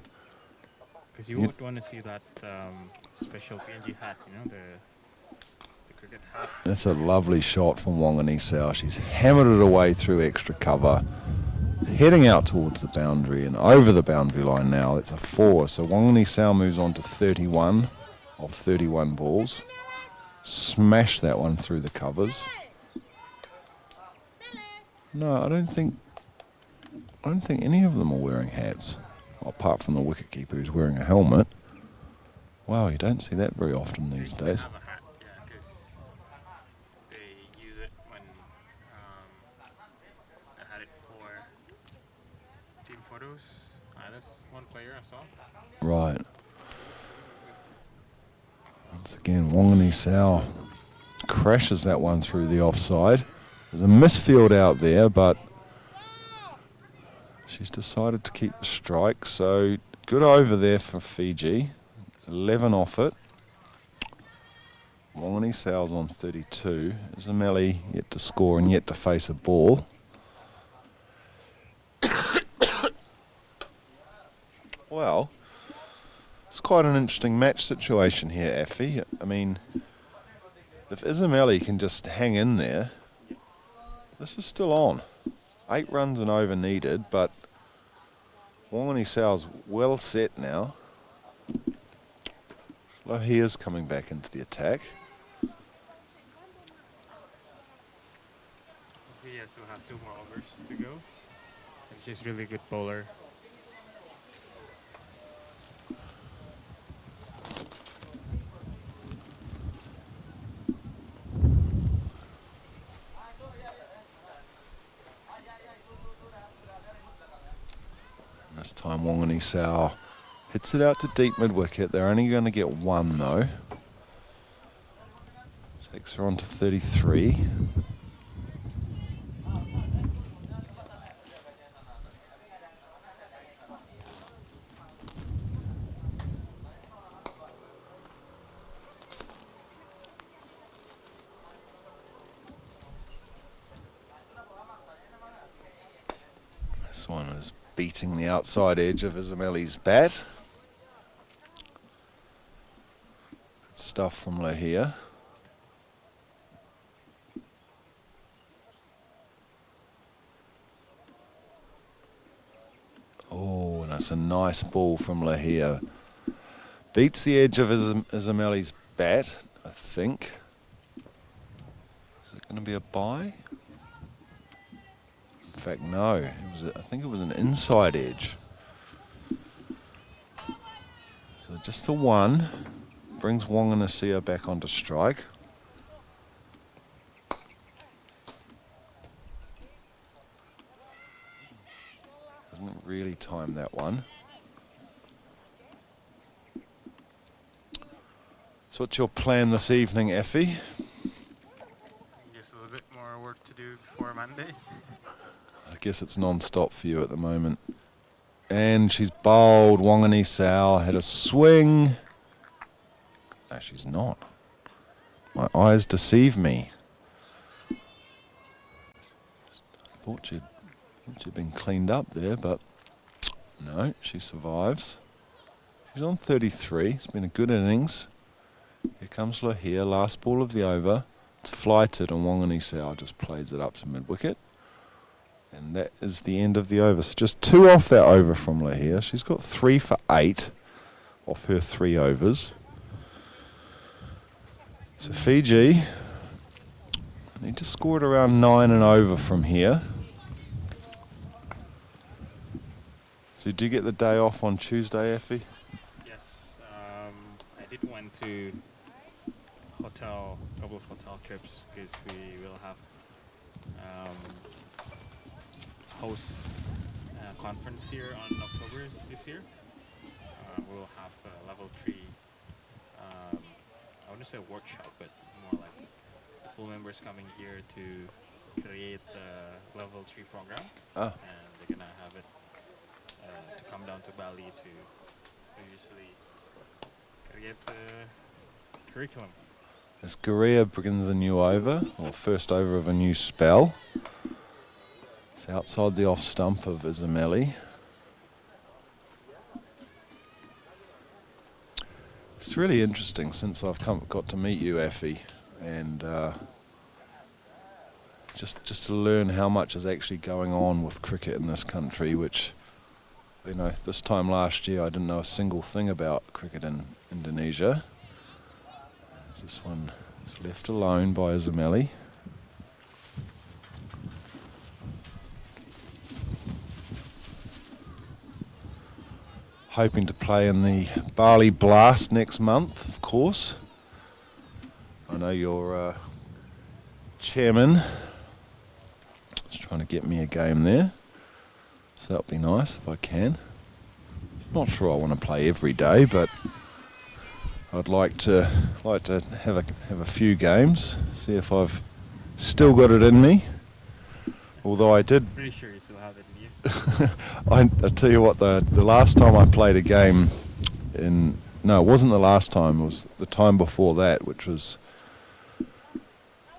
Because you would want to see that special PNG hat, you know, the cricket hat. That's a lovely shot from Wanganee-Sao. She's hammered it away through extra cover. Heading out towards the boundary and over the boundary line now. It's a 4. So Wanganee-Sao moves on to 31 of 31 balls. Smash that one through the covers. No, I don't think any of them are wearing hats, apart from the wicketkeeper who's wearing a helmet. Wow, you don't see that very often these They days. have a hat, yeah, because they use it when I had it for team photos. That's one player I saw. Right. Once again, Wanganee-Sao crashes that one through the offside. There's a misfield out there, but she's decided to keep the strike. So good over there for Fiji. 11 off it. Wanganee-Sao's on 32. Izameli yet to score and yet to face a ball. Well, it's quite an interesting match situation here, Effie. I mean, if Izameli can just hang in there, this is still on. 8 runs and over needed, but Wanganee-Sao's well set now. Lohia's coming back into the attack. He still have 2 more overs to go. And she's really good bowler. This time Wanganee-Sao hits it out to deep mid-wicket. They're only going to get 1 though. Takes her on to 33. This one is beating the outside edge of Izameli's bat. Good stuff from Lohia. Oh, and that's a nice ball from Lohia. Beats the edge of Izameli's bat, I think. Is it going to be a bye? In fact, no. I think it was an inside edge. So just the 1 brings Wanganee-Sao back onto strike. Doesn't really time that one. So what's your plan this evening, Effie? Just a little bit more work to do before Monday. I guess it's non-stop for you at the moment. And she's bowled. Wanganee-Sao had a swing. No, she's not. My eyes deceive me. Thought she'd been cleaned up there, but no, she survives. She's on 33. It's been a good innings. Here comes Lohia, last ball of the over. It's flighted and Wanganee-Sao just plays it up to mid-wicket. And that is the end of the over. So just 2 off that over from Lohia. She's got 3 for 8 off her 3 overs. So Fiji need to score it around 9 and over from here. So do you get the day off on Tuesday, Effie? Yes, I did went to a couple of hotel trips because we will have host conference here on October this year. We will have a level 3, I wouldn't say workshop, but more like the full members coming here to create the level 3 program. Ah. And they're gonna have it to come down to Bali to obviously create the curriculum. As Korea brings a new over, or first over of a new spell. It's outside the off stump of Izameli. It's really interesting since I've got to meet you, Affy, and just to learn how much is actually going on with cricket in this country, which, you know, this time last year I didn't know a single thing about cricket in Indonesia. This one is left alone by Ismaili. Hoping to play in the Bali Blast next month, of course. I know your chairman is trying to get me a game there, so that'll be nice if I can. Not sure I want to play every day, but I'd like to have a few games, see if I've still got it in me. Although I did. Pretty sure you still have it in you. I tell you what, the last time I played a game no, it wasn't the last time, it was the time before that, which was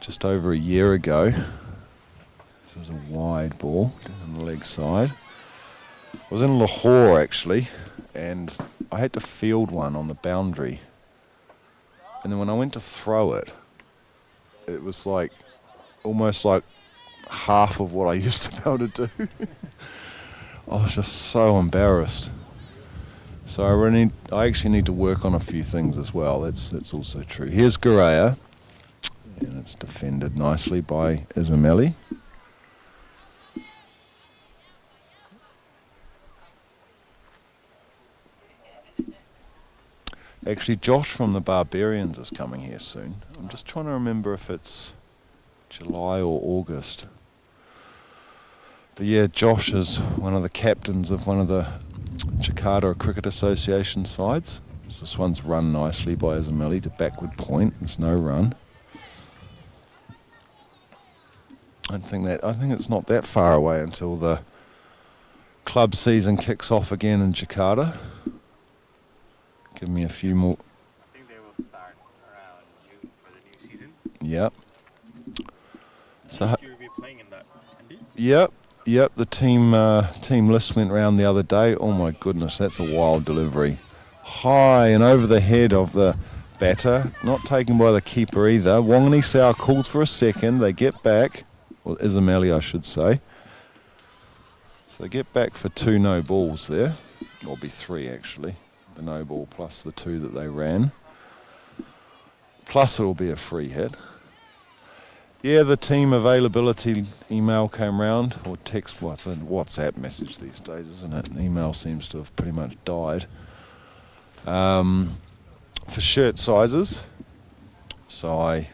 just over a year ago. This is a wide ball down the leg side. I was in Lahore actually, and I had to field one on the boundary. And then when I went to throw it, it was like almost like half of what I used to be able to do. I was just so embarrassed. So I actually need to work on a few things as well. That's also true. Here's Guraya, and it's defended nicely by Ismaili. Actually, Josh from the Barbarians is coming here soon. I'm just trying to remember if it's July or August. But yeah, Josh is one of the captains of one of the Jakarta Cricket Association sides. So this one's run nicely by Ismaili to backward point. It's no run. I think it's not that far away until the club season kicks off again in Jakarta. Give me a few more. I think they will start around June for the new season. Yep. So You'll be playing in that, Andy? Yep. The team list went round the other day. Oh my goodness, that's a wild delivery. High and over the head of the batter, not taken by the keeper either. Wangani Sao calls for a second. They get back. Well, Ismaili, I should say. So they get back for 2 no balls there. Or be 3 actually. The no ball plus the 2 that they ran. Plus it'll be a free hit. Yeah, the team availability email came round, or text, well, it's a WhatsApp message these days, isn't it? And email seems to have pretty much died. For shirt sizes, so I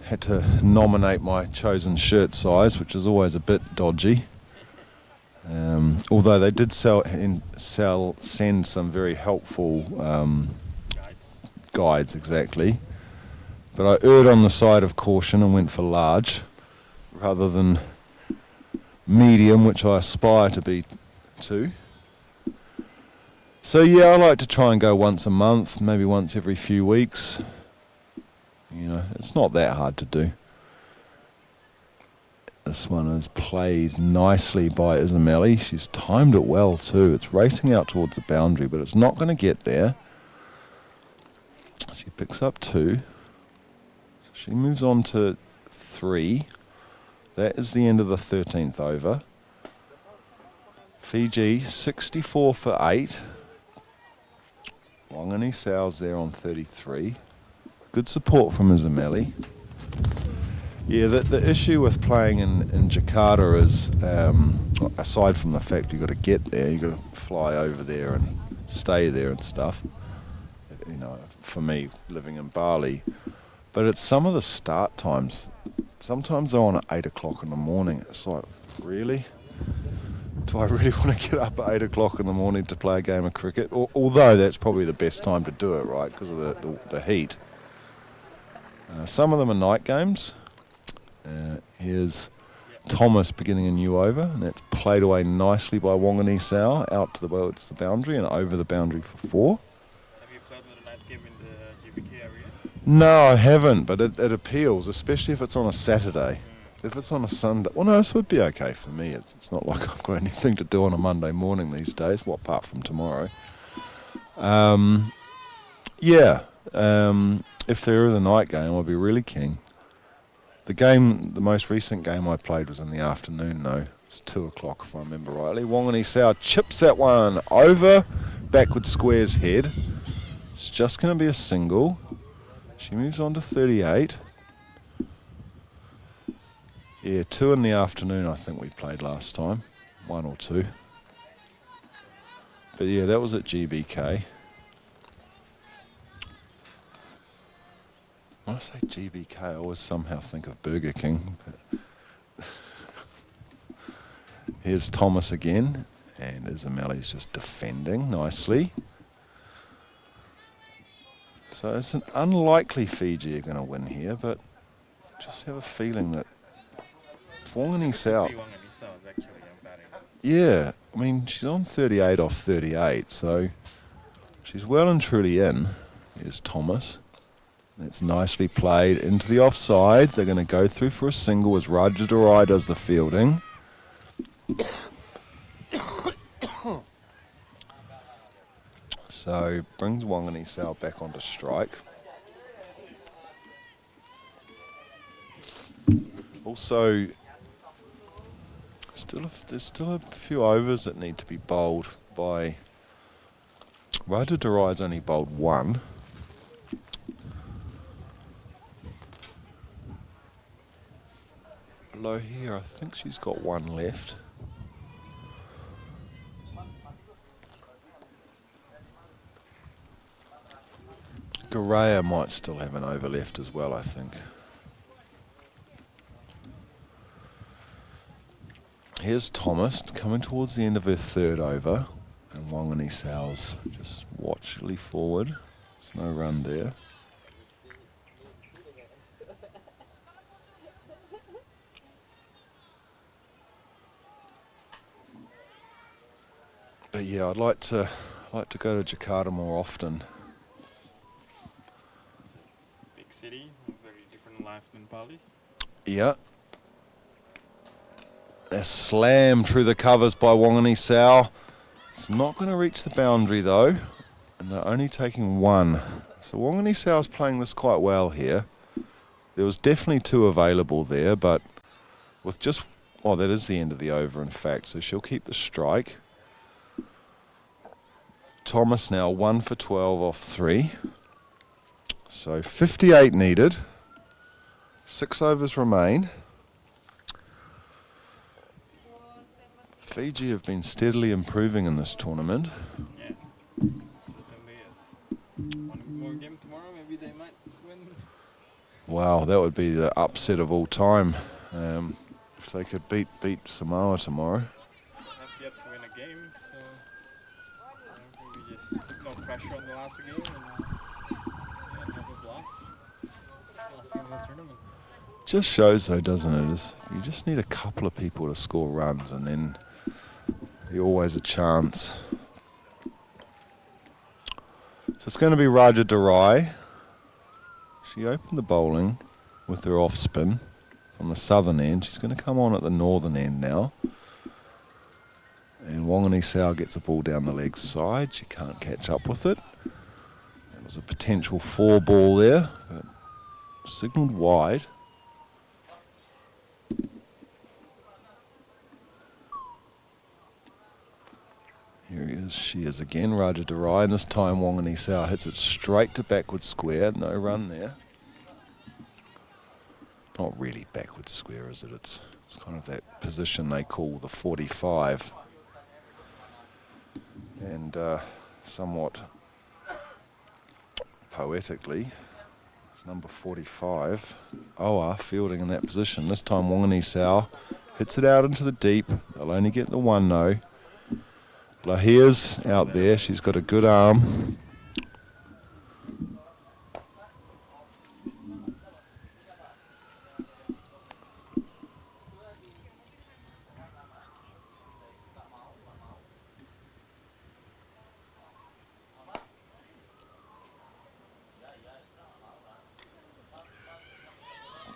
had to nominate my chosen shirt size, which is always a bit dodgy. Although they did send some very helpful guides, exactly. But I erred on the side of caution and went for large rather than medium, which I aspire to be to. So yeah, I like to try and go once a month, maybe once every few weeks. You know, it's not that hard to do. This one is played nicely by Ismaili. She's timed it well too. It's racing out towards the boundary, but it's not going to get there. She picks up 2. She moves on to 3. That is the end of the 13th over. Fiji 64 for 8. Wangani Sao's there on 33. Good support from Ismaili. Yeah, the issue with playing in Jakarta is, aside from the fact you've got to get there, you've got to fly over there and stay there and stuff. You know, for me, living in Bali. But it's some of the start times. Sometimes they're on at 8 o'clock in the morning. It's like, really? Do I really want to get up at 8 o'clock in the morning to play a game of cricket? Although that's probably the best time to do it, right, because of the heat. Some of them are night games. Here's Thomas beginning a new over, and that's played away nicely by Wangani Sao out to the boundary and over the boundary for 4. Have you played with a night game in the GBK area? No, I haven't, but it appeals, especially if it's on a Saturday. If it's on a Sunday, well, no, this would be okay for me. It's not like I've got anything to do on a Monday morning these days, apart from tomorrow. Yeah. If there is a night game, I'll be really keen. The most recent game I played was in the afternoon, though. It's 2 o'clock, if I remember rightly. Wangani Sao chips that one over backward square's head. It's just going to be a single. She moves on to 38. Yeah, 2 in the afternoon, I think we played last time. 1 or 2. But yeah, that was at GBK. When I say GBK, I always somehow think of Burger King. But here's Thomas again, and Izameli's just defending nicely. So it's an unlikely Fiji are going to win here, but just have a feeling that if Wangani Sao... Yeah, I mean, she's on 38 off 38, so she's well and truly in. Here's Thomas. That's nicely played into the offside. They're going to go through for a single as Rajadurai does the fielding. So brings Wangani Sao back onto strike. Also, there's still a few overs that need to be bowled by... Rajadurai's only bowled 1. Below here, I think she's got 1 left. Garea might still have an over left as well, I think. Here's Thomas coming towards the end of her 3rd over, and Wangani Sao's just watchfully forward. There's no run there. But yeah, I'd like to go to Jakarta more often. Big city, very different life than Bali. Yeah. They're slammed through the covers by Wangani Sao. It's not going to reach the boundary though, and they're only taking 1. So Wangani Sao's playing this quite well here. There was definitely 2 available there, but with just... Oh, that is the end of the over in fact, so she'll keep the strike. Thomas now 1 for 12 off 3. So 58 needed. 6 overs remain. Fiji have been steadily improving in this tournament. Yeah, certainly is. One more game tomorrow, maybe they might win. Wow, that would be the upset of all time. If they could beat Samoa tomorrow. Have yet to win a game, so maybe just no pressure on the last game and have a blast. Last game of the tournament. Just shows though, doesn't it? Is you just need a couple of people to score runs and then you're always a chance. So it's going to be Rajadurai. She opened the bowling with her off spin from the southern end. She's going to come on at the northern end now. And Wangani Sao gets a ball down the leg side. She can't catch up with it. There was a potential 4 ball there, but signalled wide. Here he is. She is again, Rajadurai, and this time Wangani Sao hits it straight to backward square. No run there. Not really backward square, is it? It's kind of that position they call the 45. And somewhat poetically, it's number 45. Oa fielding in that position. This time Wangani Sao hits it out into the deep. They'll only get the 1 no. Lahir's out there. She's got a good arm.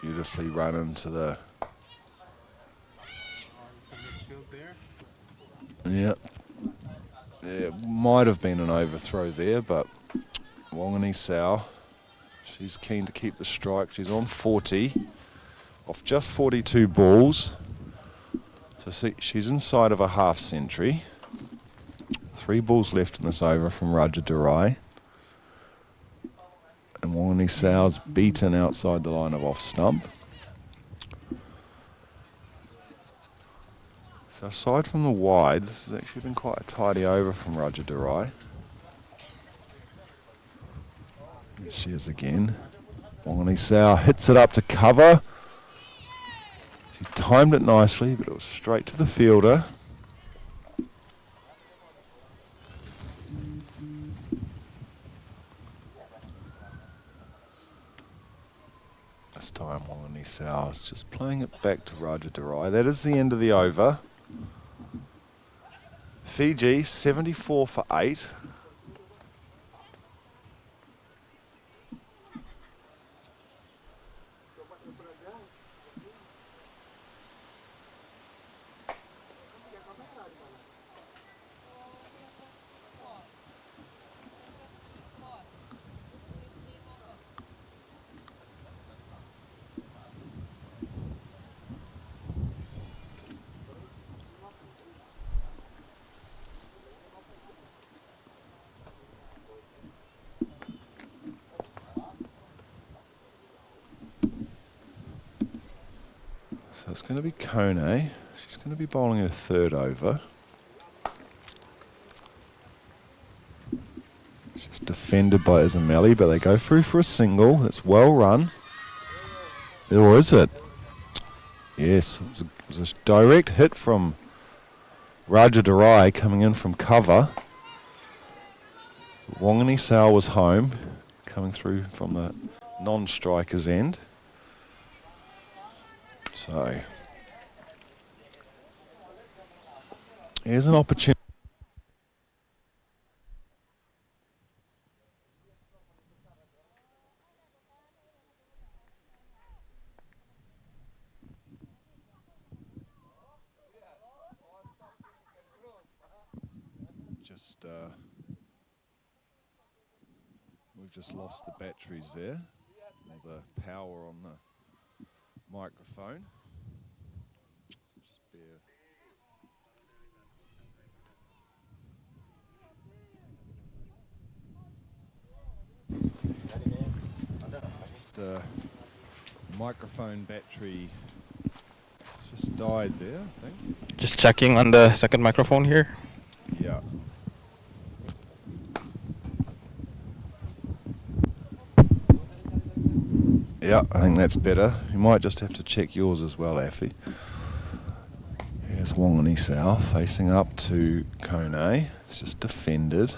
Beautifully run into the... Yeah. There might have been an overthrow there, but Wangani Sao, she's keen to keep the strike. She's on 40, off just 42 balls. So see, she's inside of a half century. 3 balls left in this over from Raja Durai. And Wangani Sao's beaten outside the line of off stump. So aside from the wide, this has actually been quite a tidy over from Raja Durai. Here she is again. Wangani Sao hits it up to cover. She timed it nicely, but it was straight to the fielder. This time Wangani Sao is just playing it back to Raja Durai. That is the end of the over. Fiji 74 for 8. So it's going to be Kone. She's going to be bowling her third over. She's defended by Izameli, but they go through for a single. That's well run. Or is it? Yes, it was a direct hit from Raja Durai coming in from cover. Wangani Sao was home, coming through from the non-striker's end. So, here's an opportunity. We've just lost the batteries there, or the power on the microphone. So just bear. Just microphone battery just died there, I think. Just checking on the second microphone here. Yeah. Yeah, I think that's better. You might just have to check yours as well, Affy. Here's Wangani Sao facing up to Kone. It's just defended.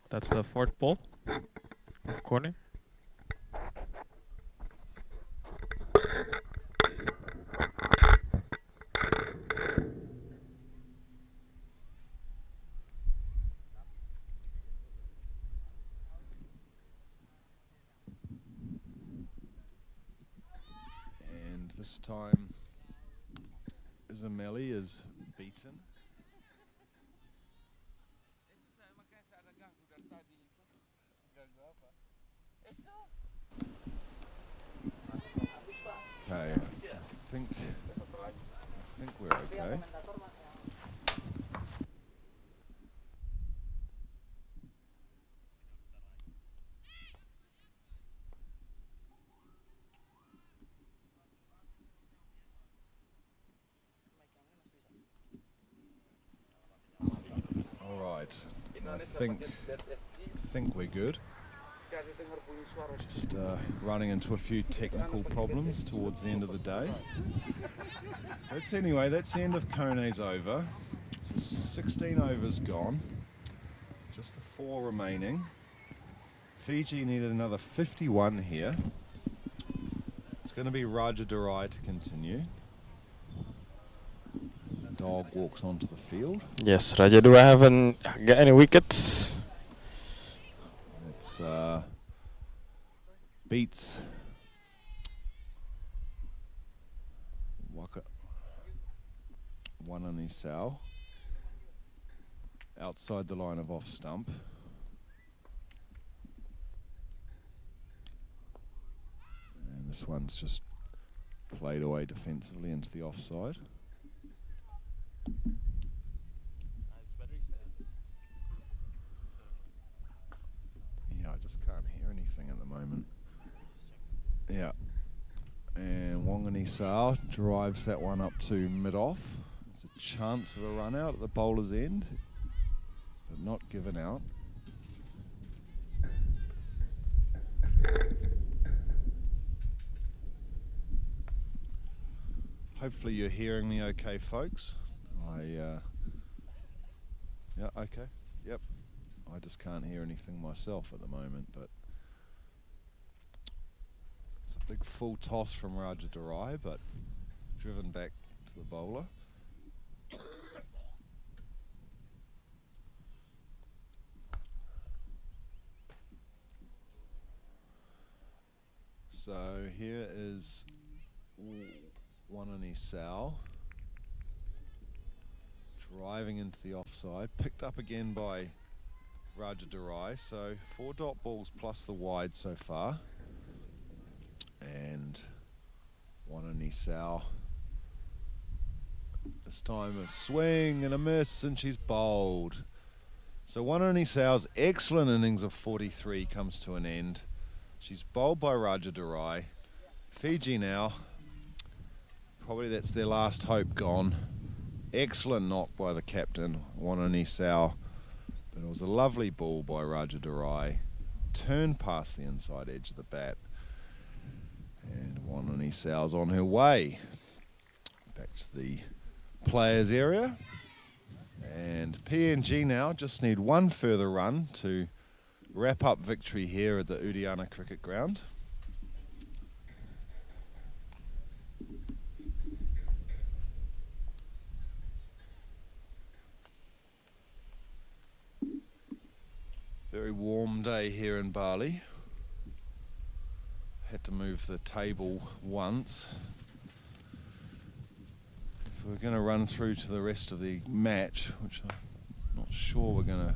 That's the fourth ball of corner. And this time, Izameli is beaten. Okay, I think we're okay. All right, I think we're good. Just running into a few technical problems towards the end of the day. That's the end of Kone's over. So 16 overs gone. Just the 4 remaining. Fiji needed another 51 here. It's going to be Raja Durai to continue. Dog walks onto the field. Yes, Raja, do I haven't got any wickets? It's beats Waka Wananisau outside the line of off stump. And this one's just played away defensively into the offside. Yeah, I just can't hear anything at the moment. Yeah. And Wanganisau drives that one up to mid-off. It's a chance of a run out at the bowler's end, but not given out. Hopefully you're hearing me okay, folks. Yeah, okay. Yep. I just can't hear anything myself at the moment, but it's a big full toss from Raja Durai, but driven back to the bowler. So here is Wanganisau driving into the offside, picked up again by Raja Durai. So 4 dot balls plus the wide so far, and Wanganisau this time a swing and a miss, and she's bowled. So Wanganisau's excellent innings of 43 comes to an end. She's bowled by Raja Durai. Fiji now, probably that's their last hope gone. Excellent knock by the captain, Wanganisau. But it was a lovely ball by Raja Durai. Turned past the inside edge of the bat. And Wanganisau's on her way. Back to the players area. And PNG now just need one further run to wrap up victory here at the Udiana Cricket Ground. Very warm day here in Bali. Had to move the table once. If we're going to run through to the rest of the match, which I'm not sure we're going to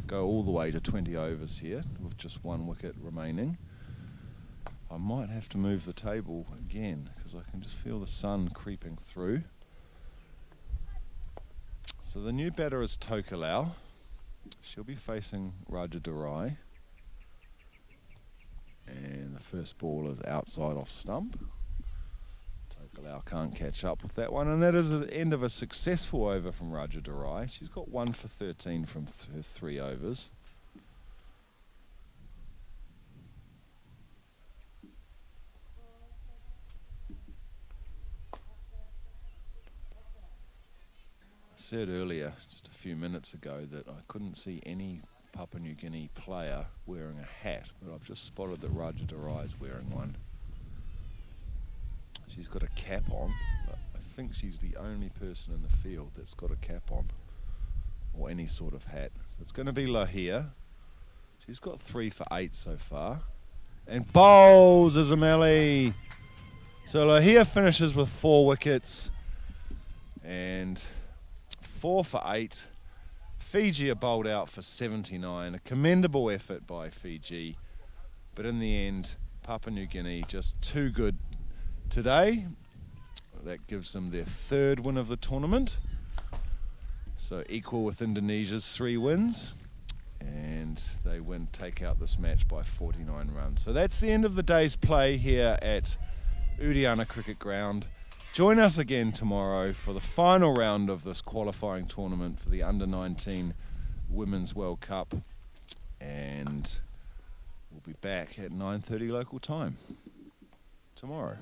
go all the way to 20 overs here with just one wicket remaining, I might have to move the table again because I can just feel the sun creeping through. So the new batter is Tokelau. She'll be facing Raja Durai. And the first ball is outside off stump. Tokelau can't catch up with that one. And that is the end of a successful over from Raja Durai. She's got 1 for 13 from her 3 overs. I said earlier, just a few minutes ago, that I couldn't see any Papua New Guinea player wearing a hat, but I've just spotted that Raja Durai is wearing one. She's got a cap on, but I think she's the only person in the field that's got a cap on, or any sort of hat. So it's going to be Lahia. She's got 3 for 8 so far. And bowls Ismaili. So Lahia finishes with 4 wickets. And 4 for 8. Fiji are bowled out for 79. A commendable effort by Fiji. But in the end, Papua New Guinea just too good today. That gives them their 3rd win of the tournament. So equal with Indonesia's 3 wins. And they take out this match by 49 runs. So that's the end of the day's play here at Udiana Cricket Ground. Join us again tomorrow for the final round of this qualifying tournament for the Under-19 Women's World Cup. And we'll be back at 9:30 local time tomorrow.